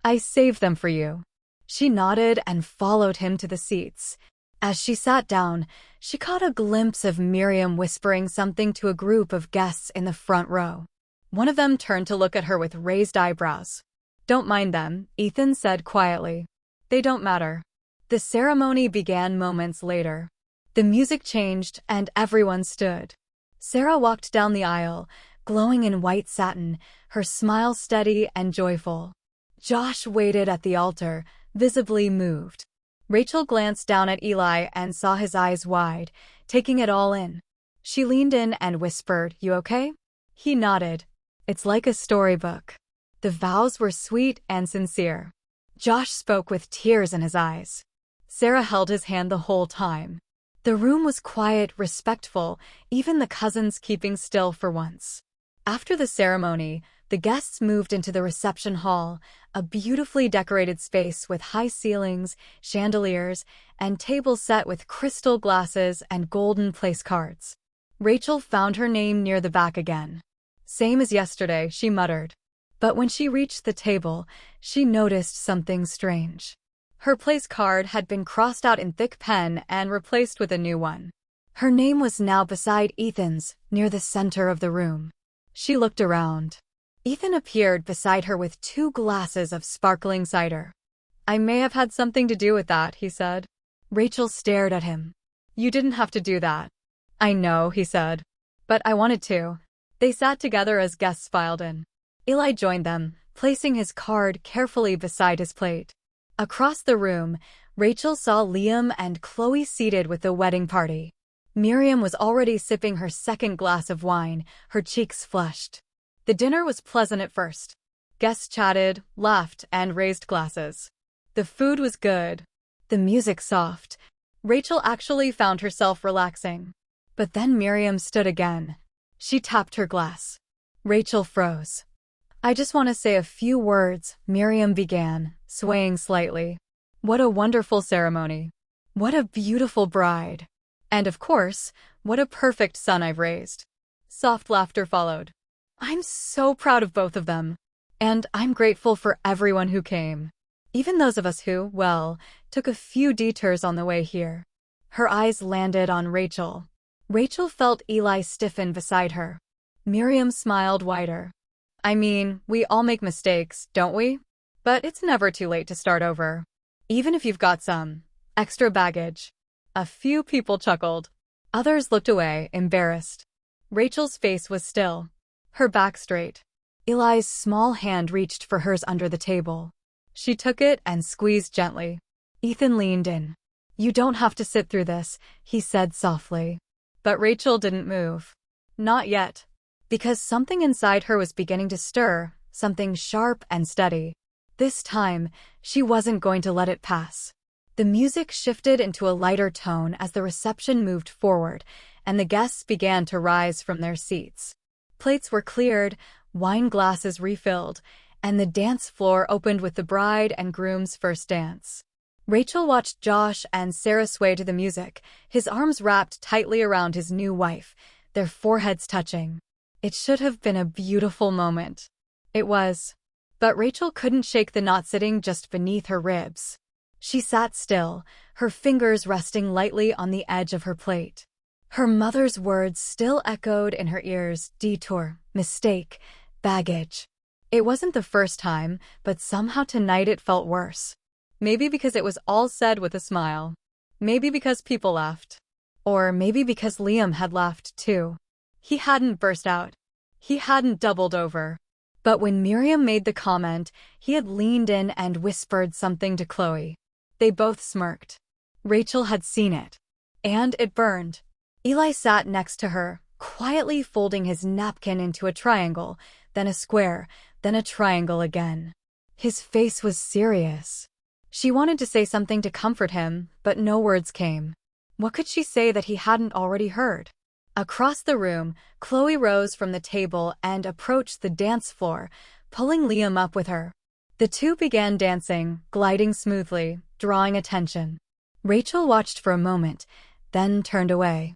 "I saved them for you." She nodded and followed him to the seats. As she sat down, she caught a glimpse of Miriam whispering something to a group of guests in the front row. One of them turned to look at her with raised eyebrows. "Don't mind them," Ethan said quietly. "They don't matter." The ceremony began moments later. The music changed and everyone stood. Sarah walked down the aisle, glowing in white satin, her smile steady and joyful. Josh waited at the altar, visibly moved. Rachel glanced down at Eli and saw his eyes wide, taking it all in. She leaned in and whispered, "You okay?" He nodded. "It's like a storybook." The vows were sweet and sincere. Josh spoke with tears in his eyes. Sarah held his hand the whole time. The room was quiet, respectful, even the cousins keeping still for once. After the ceremony, the guests moved into the reception hall, a beautifully decorated space with high ceilings, chandeliers, and tables set with crystal glasses and golden place cards. Rachel found her name near the back again. "Same as yesterday," she muttered. But when she reached the table, she noticed something strange. Her place card had been crossed out in thick pen and replaced with a new one. Her name was now beside Ethan's, near the center of the room. She looked around. Ethan appeared beside her with 2 glasses of sparkling cider. "I may have had something to do with that," he said. Rachel stared at him. "You didn't have to do that." "I know," he said. "But I wanted to." They sat together as guests filed in. Eli joined them, placing his card carefully beside his plate. Across the room, Rachel saw Liam and Chloe seated with the wedding party. Miriam was already sipping her second glass of wine, her cheeks flushed. The dinner was pleasant at first. Guests chatted, laughed, and raised glasses. The food was good. The music soft. Rachel actually found herself relaxing. But then Miriam stood again. She tapped her glass. Rachel froze. "I just want to say a few words," Miriam began, swaying slightly. "What a wonderful ceremony. What a beautiful bride. And of course, what a perfect son I've raised." Soft laughter followed. "I'm so proud of both of them. And I'm grateful for everyone who came. Even those of us who, well, took a few detours on the way here." Her eyes landed on Rachel. Rachel felt Eli stiffen beside her. Miriam smiled wider. I mean, we all make mistakes, don't we? But it's never too late to start over. Even if you've got some extra baggage. A few people chuckled. Others looked away, embarrassed. Rachel's face was still, her back straight. Eli's small hand reached for hers under the table. She took it and squeezed gently. Ethan leaned in. You don't have to sit through this, he said softly. But Rachel didn't move. Not yet. Because something inside her was beginning to stir, something sharp and steady. This time, she wasn't going to let it pass. The music shifted into a lighter tone as the reception moved forward, and the guests began to rise from their seats. Plates were cleared, wine glasses refilled, and the dance floor opened with the bride and groom's first dance. Rachel watched Josh and Sarah sway to the music, his arms wrapped tightly around his new wife, their foreheads touching. It should have been a beautiful moment. It was. But Rachel couldn't shake the knot sitting just beneath her ribs. She sat still, her fingers resting lightly on the edge of her plate. Her mother's words still echoed in her ears: detour, mistake, baggage. It wasn't the first time, but somehow tonight it felt worse. Maybe because it was all said with a smile. Maybe because people laughed. Or maybe because Liam had laughed too. He hadn't burst out. He hadn't doubled over. But when Miriam made the comment, he had leaned in and whispered something to Chloe. They both smirked. Rachel had seen it. And it burned. Eli sat next to her, quietly folding his napkin into a triangle, then a square, then a triangle again. His face was serious. She wanted to say something to comfort him, but no words came. What could she say that he hadn't already heard? Across the room, Chloe rose from the table and approached the dance floor, pulling Liam up with her. The two began dancing, gliding smoothly, drawing attention. Rachel watched for a moment, then turned away.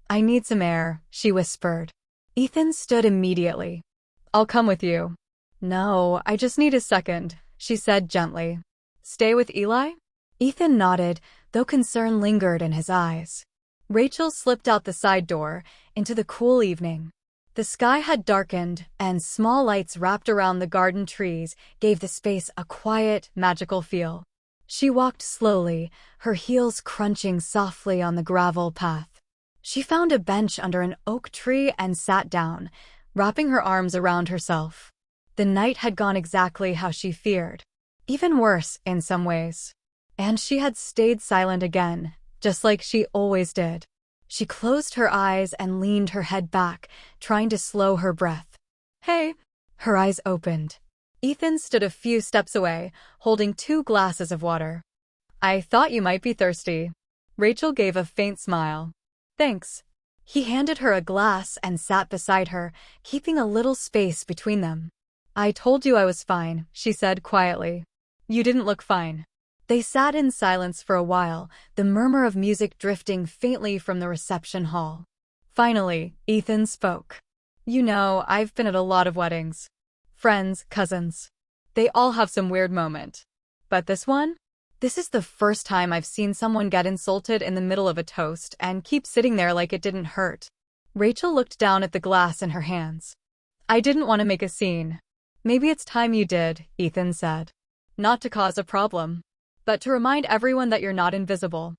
I need some air, she whispered. Ethan stood immediately. I'll come with you. No, I just need a second, she said gently. Stay with Eli? Ethan nodded, though concern lingered in his eyes. Rachel slipped out the side door, into the cool evening. The sky had darkened, and small lights wrapped around the garden trees gave the space a quiet, magical feel. She walked slowly, her heels crunching softly on the gravel path. She found a bench under an oak tree and sat down, wrapping her arms around herself. The night had gone exactly how she feared. Even worse, in some ways. And she had stayed silent again, just like she always did. She closed her eyes and leaned her head back, trying to slow her breath. Hey! Her eyes opened. Ethan stood a few steps away, holding 2 glasses of water. I thought you might be thirsty. Rachel gave a faint smile. Thanks. He handed her a glass and sat beside her, keeping a little space between them. I told you I was fine, she said quietly. You didn't look fine. They sat in silence for a while, the murmur of music drifting faintly from the reception hall. Finally, Ethan spoke. You know, I've been at a lot of weddings. Friends, cousins. They all have some weird moment. But this one? This is the first time I've seen someone get insulted in the middle of a toast and keep sitting there like it didn't hurt. Rachel looked down at the glass in her hands. I didn't want to make a scene. Maybe it's time you did, Ethan said. Not to cause a problem, but to remind everyone that you're not invisible.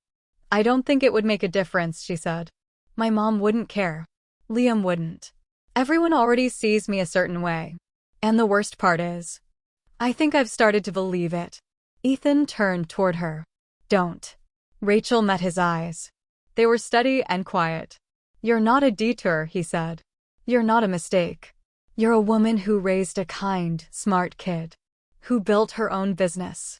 I don't think it would make a difference, she said. My mom wouldn't care. Liam wouldn't. Everyone already sees me a certain way. And the worst part is, I think I've started to believe it. Ethan turned toward her. Don't. Rachel met his eyes. They were steady and quiet. You're not a detour, he said. You're not a mistake. You're a woman who raised a kind, smart kid. Who built her own business.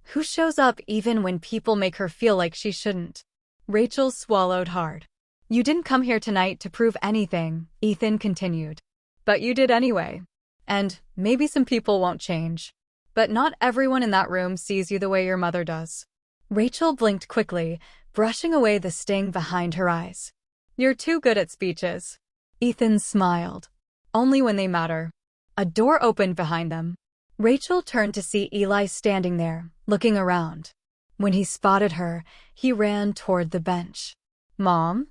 Who shows up even when people make her feel like she shouldn't. Rachel swallowed hard. You didn't come here tonight to prove anything, Ethan continued. But you did anyway. And maybe some people won't change. But not everyone in that room sees you the way your mother does. Rachel blinked quickly, brushing away the sting behind her eyes. You're too good at speeches. Ethan smiled. Only when they matter. A door opened behind them. Rachel turned to see Eli standing there, looking around. When he spotted her, he ran toward the bench. Mom?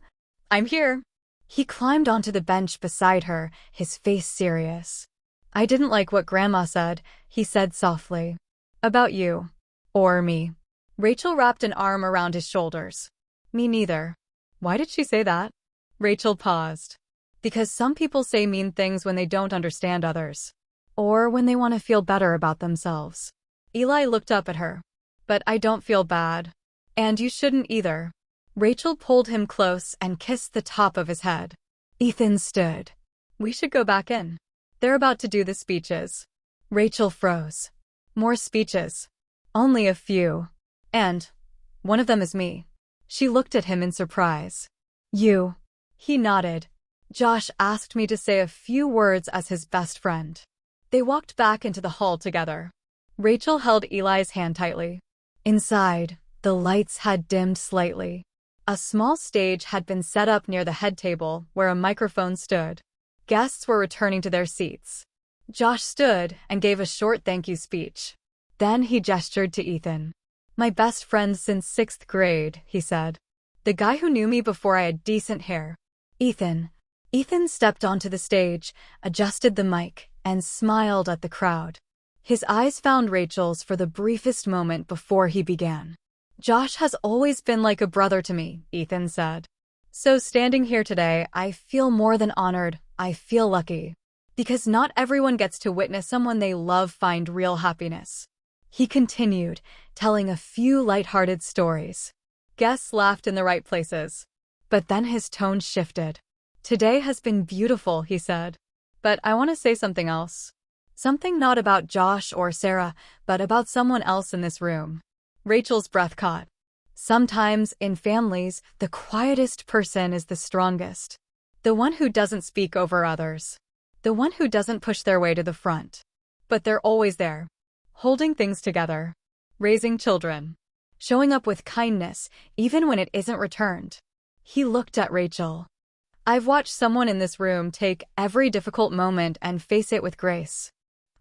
I'm here. He climbed onto the bench beside her, his face serious. I didn't like what Grandma said, he said softly. About you. Or me. Rachel wrapped an arm around his shoulders. Me neither. Why did she say that? Rachel paused. Because some people say mean things when they don't understand others. Or when they want to feel better about themselves. Eli looked up at her. But I don't feel bad. And you shouldn't either. Rachel pulled him close and kissed the top of his head. Ethan stood. We should go back in. They're about to do the speeches. Rachel froze. More speeches. Only a few. And one of them is me. She looked at him in surprise. You. He nodded. Josh asked me to say a few words as his best friend. They walked back into the hall together. Rachel held Eli's hand tightly. Inside, the lights had dimmed slightly. A small stage had been set up near the head table where a microphone stood. Guests were returning to their seats. Josh stood and gave a short thank you speech. Then he gestured to Ethan. My best friend since 6th grade, he said. The guy who knew me before I had decent hair. Ethan. Ethan stepped onto the stage, adjusted the mic, and smiled at the crowd. His eyes found Rachel's for the briefest moment before he began. Josh has always been like a brother to me, Ethan said. So standing here today, I feel more than honored. I feel lucky. Because not everyone gets to witness someone they love find real happiness. He continued, telling a few lighthearted stories. Guests laughed in the right places. But then his tone shifted. Today has been beautiful, he said. But I want to say something else. Something not about Josh or Sarah, but about someone else in this room. Rachel's breath caught. Sometimes, in families, the quietest person is the strongest. The one who doesn't speak over others. The one who doesn't push their way to the front. But they're always there. Holding things together. Raising children. Showing up with kindness, even when it isn't returned. He looked at Rachel. I've watched someone in this room take every difficult moment and face it with grace.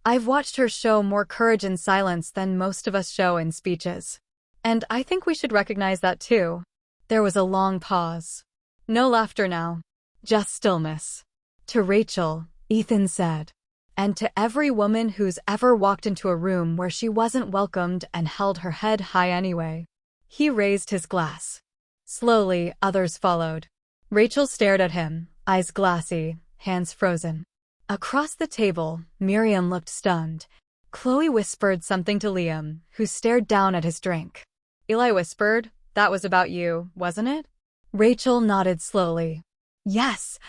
I've watched her show more courage in silence than most of us show in speeches. And I think we should recognize that too. There was a long pause. No laughter now. Just stillness. To Rachel, Ethan said. And to every woman who's ever walked into a room where she wasn't welcomed and held her head high anyway. He raised his glass. Slowly, others followed. Rachel stared at him, eyes glassy, hands frozen. Across the table, Miriam looked stunned. Chloe whispered something to Liam, who stared down at his drink. Eli whispered, that was about you, wasn't it? Rachel nodded slowly. Yes,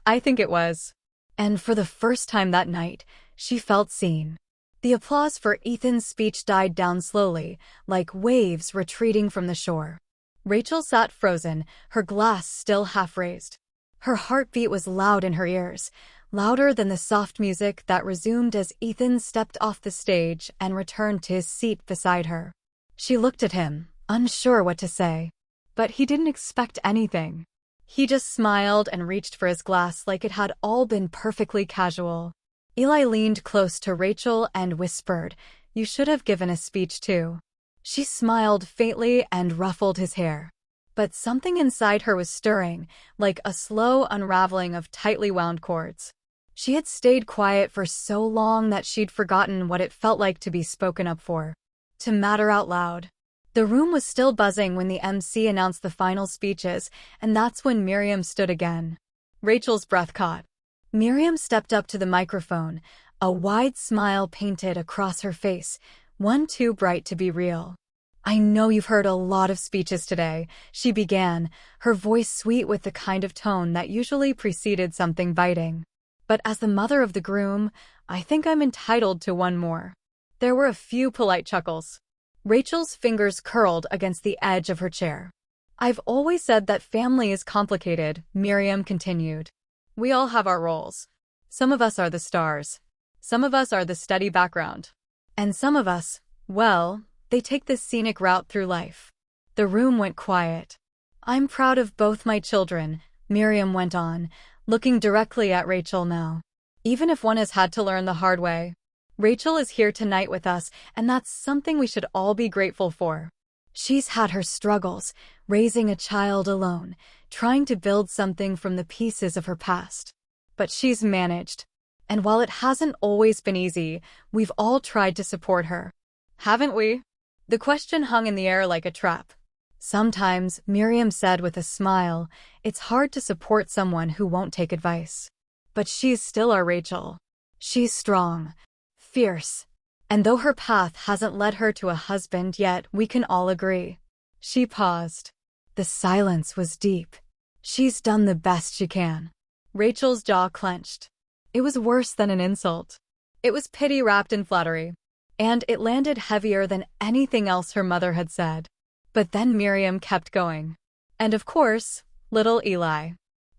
I think it was. And for the first time that night, she felt seen. The applause for Ethan's speech died down slowly, like waves retreating from the shore. Rachel sat frozen, her glass still half raised. Her heartbeat was loud in her ears, louder than the soft music that resumed as Ethan stepped off the stage and returned to his seat beside her. She looked at him, unsure what to say. But he didn't expect anything. He just smiled and reached for his glass like it had all been perfectly casual. Eli leaned close to Rachel and whispered, you should have given a speech too. She smiled faintly and ruffled his hair. But something inside her was stirring, like a slow unraveling of tightly wound cords. She had stayed quiet for so long that she'd forgotten what it felt like to be spoken up for. To matter out loud. The room was still buzzing when the MC announced the final speeches, and that's when Miriam stood again. Rachel's breath caught. Miriam stepped up to the microphone, a wide smile painted across her face, one too bright to be real. I know you've heard a lot of speeches today, she began, her voice sweet with the kind of tone that usually preceded something biting. But as the mother of the groom, I think I'm entitled to one more. There were a few polite chuckles. Rachel's fingers curled against the edge of her chair. I've always said that family is complicated, Miriam continued. We all have our roles. Some of us are the stars. Some of us are the steady background. And some of us, well, they take the scenic route through life. The room went quiet. I'm proud of both my children, Miriam went on, looking directly at Rachel now. Even if one has had to learn the hard way. Rachel is here tonight with us, and that's something we should all be grateful for. She's had her struggles, raising a child alone, trying to build something from the pieces of her past. But she's managed. And while it hasn't always been easy, we've all tried to support her. Haven't we? The question hung in the air like a trap. Sometimes, Miriam said with a smile, it's hard to support someone who won't take advice. But she's still our Rachel. She's strong, fierce, and though her path hasn't led her to a husband yet, we can all agree. She paused. The silence was deep. She's done the best she can. Rachel's jaw clenched. It was worse than an insult. It was pity wrapped in flattery. And it landed heavier than anything else her mother had said. But then Miriam kept going. And of course, little Eli.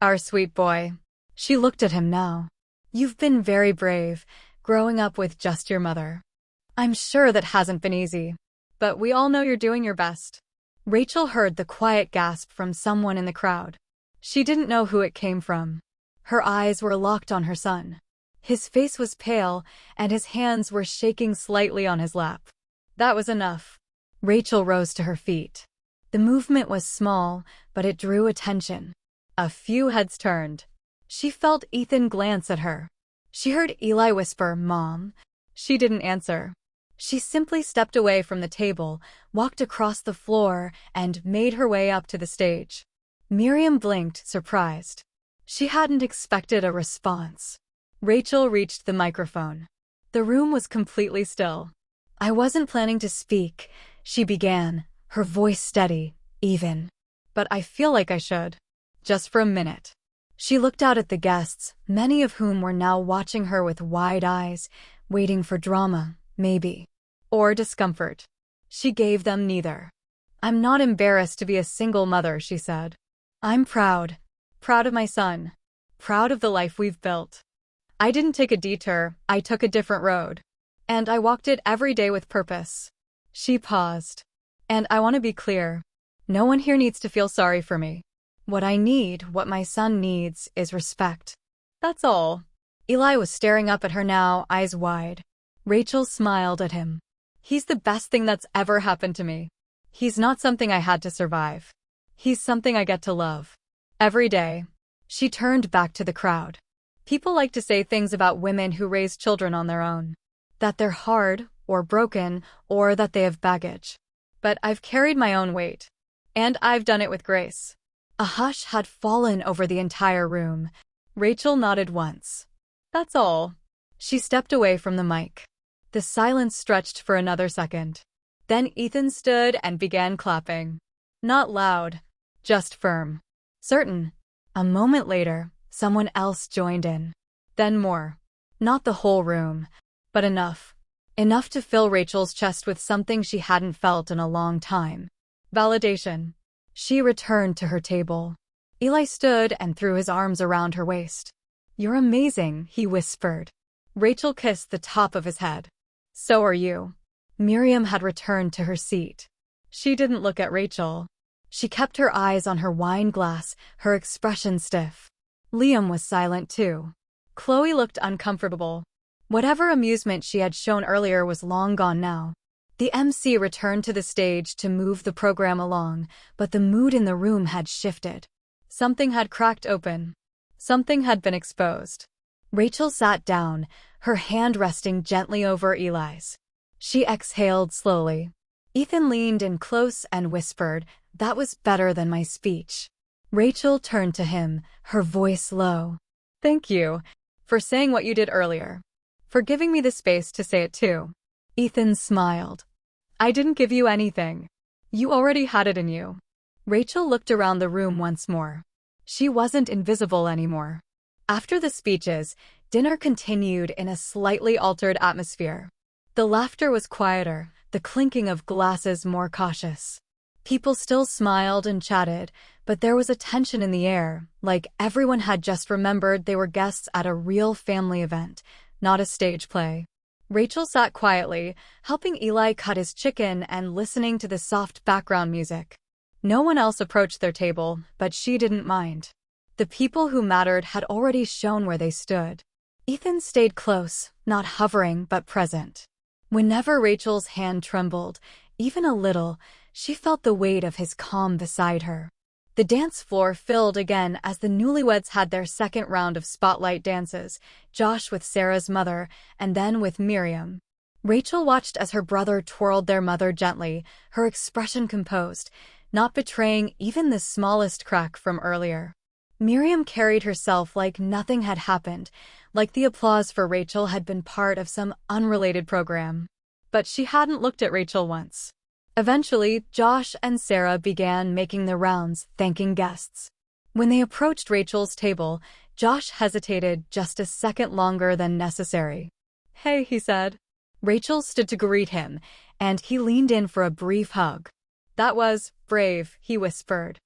Our sweet boy. She looked at him now. You've been very brave, growing up with just your mother. I'm sure that hasn't been easy. But we all know you're doing your best. Rachel heard the quiet gasp from someone in the crowd. She didn't know who it came from. Her eyes were locked on her son. His face was pale, and his hands were shaking slightly on his lap. That was enough. Rachel rose to her feet. The movement was small, but it drew attention. A few heads turned. She felt Ethan glance at her. She heard Eli whisper, "Mom." She didn't answer. She simply stepped away from the table, walked across the floor, and made her way up to the stage. Miriam blinked, surprised. She hadn't expected a response. Rachel reached the microphone. The room was completely still. I wasn't planning to speak, she began, her voice steady, even. But I feel like I should. Just for a minute. She looked out at the guests, many of whom were now watching her with wide eyes, waiting for drama, maybe. Or discomfort. She gave them neither. I'm not embarrassed to be a single mother, she said. I'm proud. Proud of my son. Proud of the life we've built. I didn't take a detour, I took a different road. And I walked it every day with purpose. She paused. And I want to be clear. No one here needs to feel sorry for me. What I need, what my son needs, is respect. That's all. Eli was staring up at her now, eyes wide. Rachel smiled at him. He's the best thing that's ever happened to me. He's not something I had to survive. He's something I get to love. Every day. She turned back to the crowd. People like to say things about women who raise children on their own. That they're hard, or broken, or that they have baggage. But I've carried my own weight. And I've done it with grace. A hush had fallen over the entire room. Rachel nodded once. That's all. She stepped away from the mic. The silence stretched for another second. Then Ethan stood and began clapping. Not loud, just firm. Certain. A moment later, someone else joined in. Then more. Not the whole room, but enough. Enough to fill Rachel's chest with something she hadn't felt in a long time. Validation. She returned to her table. Eli stood and threw his arms around her waist. You're amazing, he whispered. Rachel kissed the top of his head. So are you. Miriam had returned to her seat. She didn't look at Rachel. She kept her eyes on her wine glass, her expression stiff. Liam was silent too. Chloe looked uncomfortable. Whatever amusement she had shown earlier was long gone now. The MC returned to the stage to move the program along, but the mood in the room had shifted. Something had cracked open. Something had been exposed. Rachel sat down, her hand resting gently over Eli's. She exhaled slowly. Ethan leaned in close and whispered, "That was better than my speech." Rachel turned to him, her voice low. "Thank you for saying what you did earlier. For giving me the space to say it too." Ethan smiled. "I didn't give you anything. You already had it in you." Rachel looked around the room once more. She wasn't invisible anymore. After the speeches, dinner continued in a slightly altered atmosphere. The laughter was quieter, the clinking of glasses more cautious. People still smiled and chatted, but there was a tension in the air, like everyone had just remembered they were guests at a real family event, not a stage play. Rachel sat quietly, helping Eli cut his chicken and listening to the soft background music. No one else approached their table, but she didn't mind. The people who mattered had already shown where they stood. Ethan stayed close, not hovering but present. Whenever Rachel's hand trembled, even a little, She felt the weight of his calm beside her. The dance floor filled again as the newlyweds had their second round of spotlight dances, Josh with Sarah's mother, and then with Miriam. Rachel watched as her brother twirled their mother gently, her expression composed, not betraying even the smallest crack from earlier. Miriam carried herself like nothing had happened, like the applause for Rachel had been part of some unrelated program. But she hadn't looked at Rachel once. Eventually, Josh and Sarah began making the rounds, thanking guests. When they approached Rachel's table, Josh hesitated just a second longer than necessary. "Hey," he said. Rachel stood to greet him, and he leaned in for a brief hug. "That was brave," he whispered.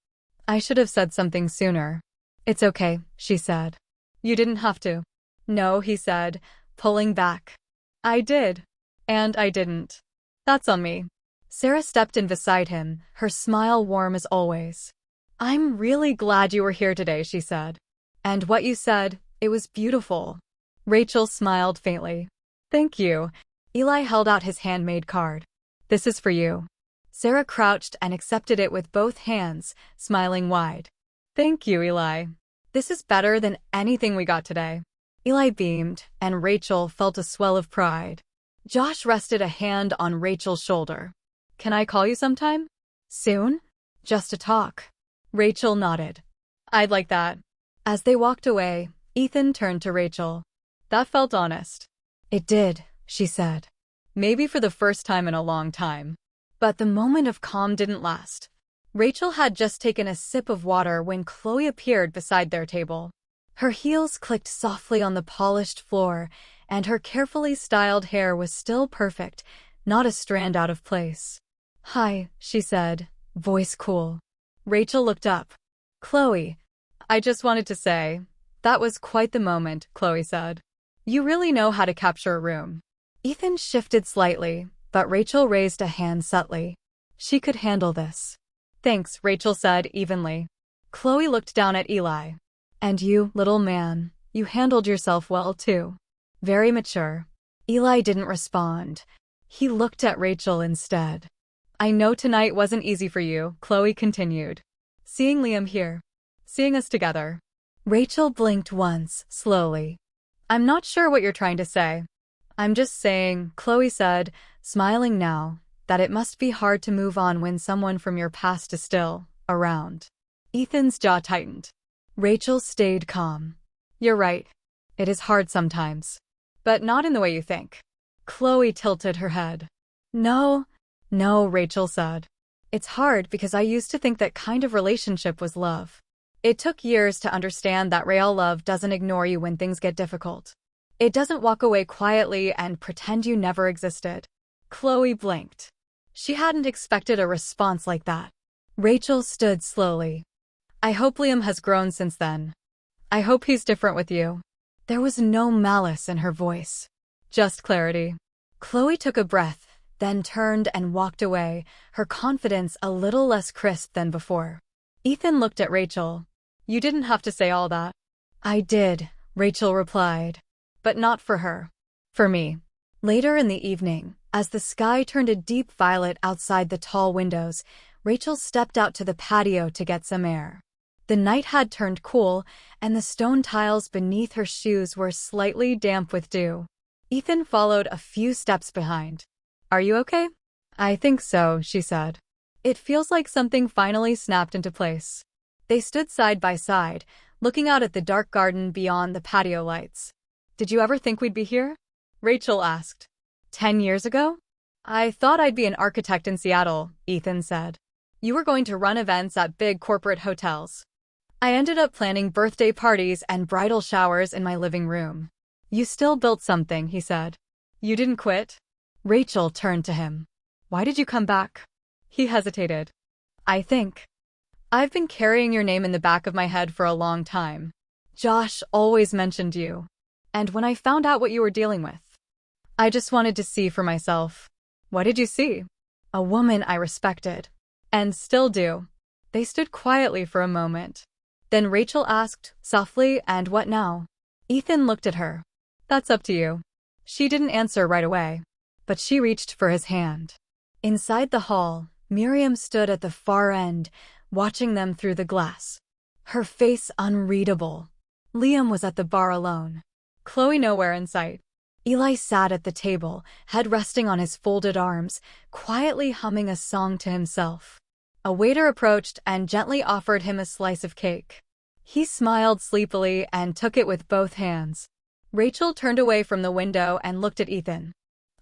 "I should have said something sooner." "It's okay," she said. "You didn't have to." "No," he said, pulling back. "I did. And I didn't. That's on me." Sarah stepped in beside him, her smile warm as always. "I'm really glad you were here today," she said. "And what you said, it was beautiful." Rachel smiled faintly. "Thank you." Eli held out his handmade card. "This is for you." Sarah crouched and accepted it with both hands, smiling wide. "Thank you, Eli. This is better than anything we got today." Eli beamed, and Rachel felt a swell of pride. Josh rested a hand on Rachel's shoulder. "Can I call you sometime? Soon? Just to talk." Rachel nodded. "I'd like that." As they walked away, Ethan turned to Rachel. "That felt honest." "It did," she said. "Maybe for the first time in a long time." But the moment of calm didn't last. Rachel had just taken a sip of water when Chloe appeared beside their table. Her heels clicked softly on the polished floor, and her carefully styled hair was still perfect, not a strand out of place. "Hi," she said, voice cool. Rachel looked up. "Chloe, I just wanted to say, that was quite the moment," Chloe said. "You really know how to capture a room." Ethan shifted slightly, but Rachel raised a hand subtly. She could handle this. "Thanks," Rachel said evenly. Chloe looked down at Eli. "And you, little man, you handled yourself well too. Very mature." Eli didn't respond. He looked at Rachel instead. "I know tonight wasn't easy for you," Chloe continued. "Seeing Liam here. Seeing us together." Rachel blinked once, slowly. "I'm not sure what you're trying to say." "I'm just saying," Chloe said, smiling now, "that it must be hard to move on when someone from your past is still around." Ethan's jaw tightened. Rachel stayed calm. "You're right. It is hard sometimes. But not in the way you think." Chloe tilted her head. No, Rachel said. "It's hard because I used to think that kind of relationship was love. It took years to understand that real love doesn't ignore you when things get difficult. It doesn't walk away quietly and pretend you never existed." Chloe blinked. She hadn't expected a response like that. Rachel stood slowly. "I hope Liam has grown since then. I hope he's different with you." There was no malice in her voice. Just clarity. Chloe took a breath, then turned and walked away, her confidence a little less crisp than before. Ethan looked at Rachel. "You didn't have to say all that." "I did," Rachel replied. "But not for her. For me." Later in the evening, as the sky turned a deep violet outside the tall windows, Rachel stepped out to the patio to get some air. The night had turned cool, and the stone tiles beneath her shoes were slightly damp with dew. Ethan followed a few steps behind. "Are you okay?" "I think so," she said. "It feels like something finally snapped into place." They stood side by side, looking out at the dark garden beyond the patio lights. "Did you ever think we'd be here?" Rachel asked. 10 years ago? "I thought I'd be an architect in Seattle," Ethan said. "You were going to run events at big corporate hotels. I ended up planning birthday parties and bridal showers in my living room." "You still built something," he said. "You didn't quit?" Rachel turned to him. "Why did you come back?" He hesitated. "I think I've been carrying your name in the back of my head for a long time. Josh always mentioned you. And when I found out what you were dealing with, I just wanted to see for myself." "What did you see?" "A woman I respected. And still do." They stood quietly for a moment. Then Rachel asked, softly, "And what now?" Ethan looked at her. "That's up to you." She didn't answer right away, but she reached for his hand. Inside the hall, Miriam stood at the far end, watching them through the glass. Her face unreadable. Liam was at the bar alone. Chloe nowhere in sight. Eli sat at the table, head resting on his folded arms, quietly humming a song to himself. A waiter approached and gently offered him a slice of cake. He smiled sleepily and took it with both hands. Rachel turned away from the window and looked at Ethan.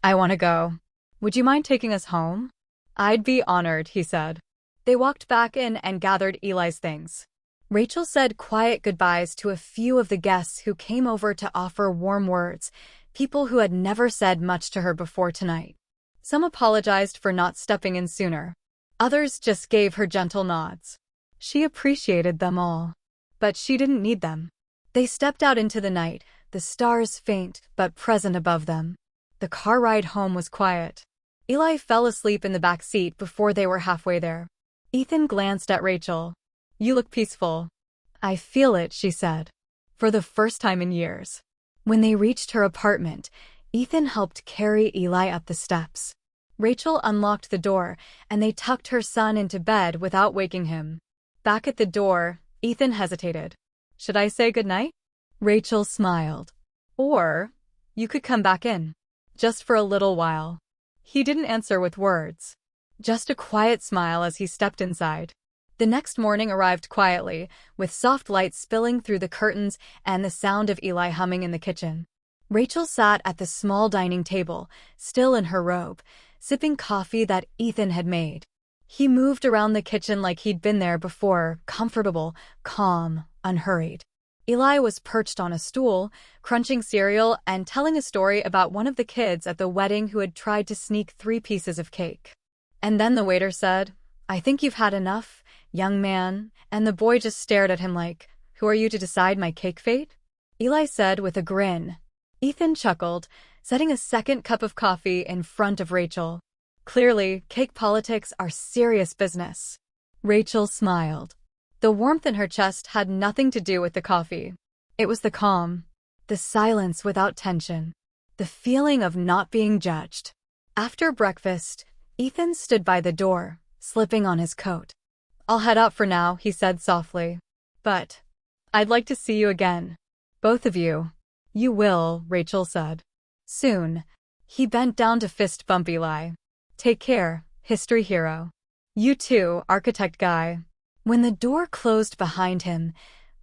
"I want to go. Would you mind taking us home?" "I'd be honored," he said. They walked back in and gathered Eli's things. Rachel said quiet goodbyes to a few of the guests who came over to offer warm words, people who had never said much to her before tonight. Some apologized for not stepping in sooner. Others just gave her gentle nods. She appreciated them all. But she didn't need them. They stepped out into the night, the stars faint but present above them. The car ride home was quiet. Eli fell asleep in the back seat before they were halfway there. Ethan glanced at Rachel. "You look peaceful." "I feel it," she said. For the first time in years. When they reached her apartment, Ethan helped carry Eli up the steps. Rachel unlocked the door, and they tucked her son into bed without waking him. Back at the door, Ethan hesitated. "Should I say goodnight?" Rachel smiled. "Or, you could come back in. Just for a little while." He didn't answer with words. Just a quiet smile as he stepped inside. The next morning arrived quietly, with soft light spilling through the curtains and the sound of Eli humming in the kitchen. Rachel sat at the small dining table, still in her robe, sipping coffee that Ethan had made. He moved around the kitchen like he'd been there before, comfortable, calm, unhurried. Eli was perched on a stool, crunching cereal and telling a story about one of the kids at the wedding who had tried to sneak 3 pieces of cake. And then the waiter said, "I think you've had enough, young man," and the boy just stared at him like, "Who are you to decide my cake fate?" Eli said with a grin. Ethan chuckled, setting a second cup of coffee in front of Rachel. Clearly, cake politics are serious business. Rachel smiled. The warmth in her chest had nothing to do with the coffee. It was the calm, the silence without tension, the feeling of not being judged. After breakfast, Ethan stood by the door, slipping on his coat. "I'll head out for now," he said softly. "But I'd like to see you again. Both of you." "You will," Rachel said. "Soon." He bent down to fist bump Eli. "Take care, history hero." "You too, architect guy." When the door closed behind him,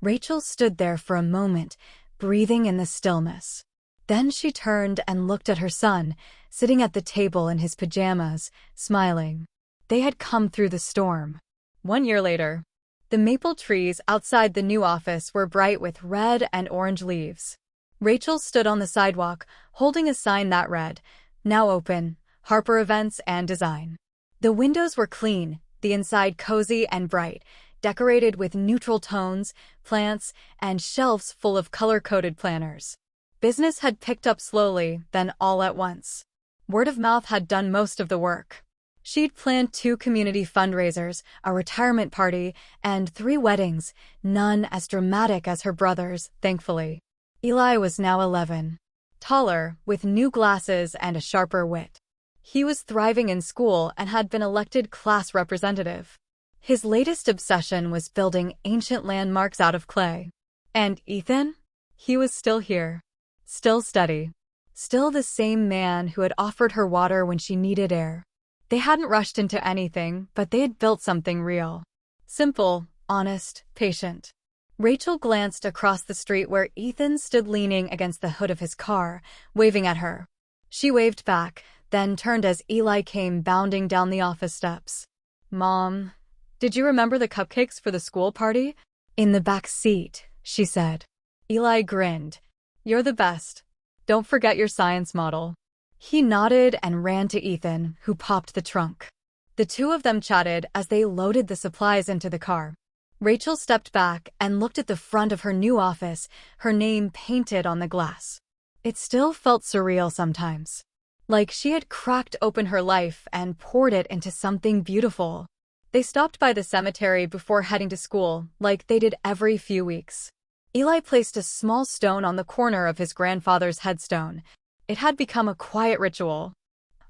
Rachel stood there for a moment, breathing in the stillness. Then she turned and looked at her son, sitting at the table in his pajamas, smiling. They had come through the storm. 1 year later, the maple trees outside the new office were bright with red and orange leaves. Rachel stood on the sidewalk, holding a sign that read, "Now open, Harper Events and Design." The windows were clean, the inside cozy and bright, decorated with neutral tones, plants, and shelves full of color-coded planners. Business had picked up slowly, then all at once. Word of mouth had done most of the work. She'd planned 2 community fundraisers, a retirement party, and 3 weddings, none as dramatic as her brother's, thankfully. Eli was now 11. Taller, with new glasses and a sharper wit. He was thriving in school and had been elected class representative. His latest obsession was building ancient landmarks out of clay. And Ethan? He was still here. Still steady. Still the same man who had offered her water when she needed air. They hadn't rushed into anything, but they had built something real. Simple, honest, patient. Rachel glanced across the street where Ethan stood leaning against the hood of his car, waving at her. She waved back, then turned as Eli came bounding down the office steps. "Mom, did you remember the cupcakes for the school party?" "In the back seat," she said. Eli grinned. "You're the best. Don't forget your science model." He nodded and ran to Ethan, who popped the trunk. The two of them chatted as they loaded the supplies into the car. Rachel stepped back and looked at the front of her new office, her name painted on the glass. It still felt surreal sometimes. Like she had cracked open her life and poured it into something beautiful. They stopped by the cemetery before heading to school, like they did every few weeks. Eli placed a small stone on the corner of his grandfather's headstone. It had become a quiet ritual.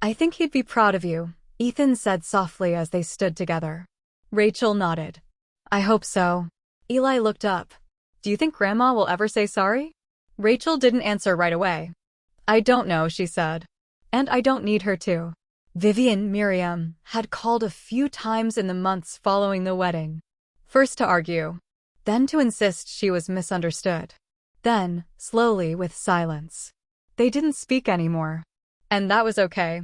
"I think he'd be proud of you," Ethan said softly as they stood together. Rachel nodded. I hope so. Eli looked up. Do you think Grandma will ever say sorry? Rachel didn't answer right away. I don't know, she said. And I don't need her to. Vivian Miriam had called a few times in the months following the wedding. First to argue, then to insist she was misunderstood. Then, slowly, with silence. They didn't speak anymore. And that was okay.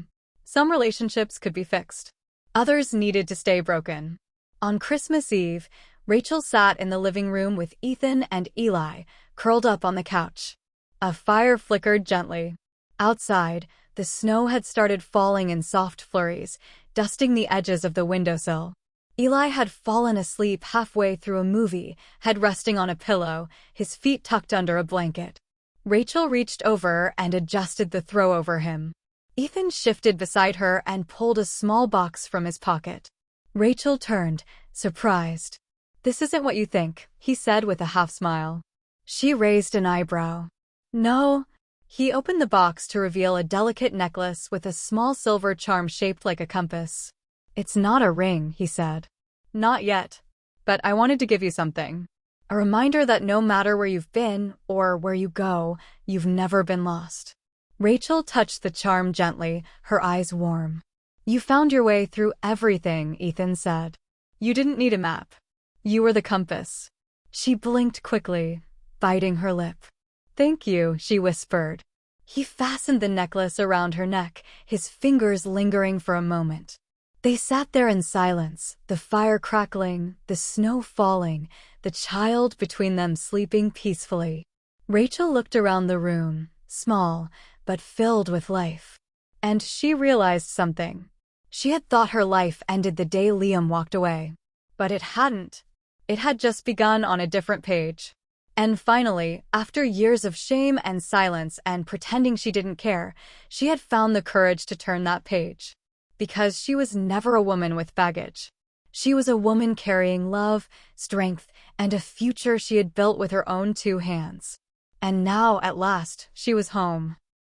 Some relationships could be fixed. Others needed to stay broken. On Christmas Eve, Rachel sat in the living room with Ethan and Eli, curled up on the couch. A fire flickered gently. Outside, the snow had started falling in soft flurries, dusting the edges of the windowsill. Eli had fallen asleep halfway through a movie, head resting on a pillow, his feet tucked under a blanket. Rachel reached over and adjusted the throw over him. Ethan shifted beside her and pulled a small box from his pocket. Rachel turned, surprised. This isn't what you think, he said with a half-smile. She raised an eyebrow. No. He opened the box to reveal a delicate necklace with a small silver charm shaped like a compass. It's not a ring, he said. Not yet. But I wanted to give you something. A reminder that no matter where you've been or where you go, you've never been lost. Rachel touched the charm gently, her eyes warm. You found your way through everything, Ethan said. You didn't need a map. You were the compass. She blinked quickly, biting her lip. Thank you, she whispered. He fastened the necklace around her neck, his fingers lingering for a moment. They sat there in silence, the fire crackling, the snow falling, the child between them sleeping peacefully. Rachel looked around the room, small, but filled with life. And she realized something. She had thought her life ended the day Liam walked away. But it hadn't. It had just begun on a different page. And finally, after years of shame and silence and pretending she didn't care, she had found the courage to turn that page. Because she was never a woman with baggage. She was a woman carrying love, strength, and a future she had built with her own 2 hands. And now, at last, she was home.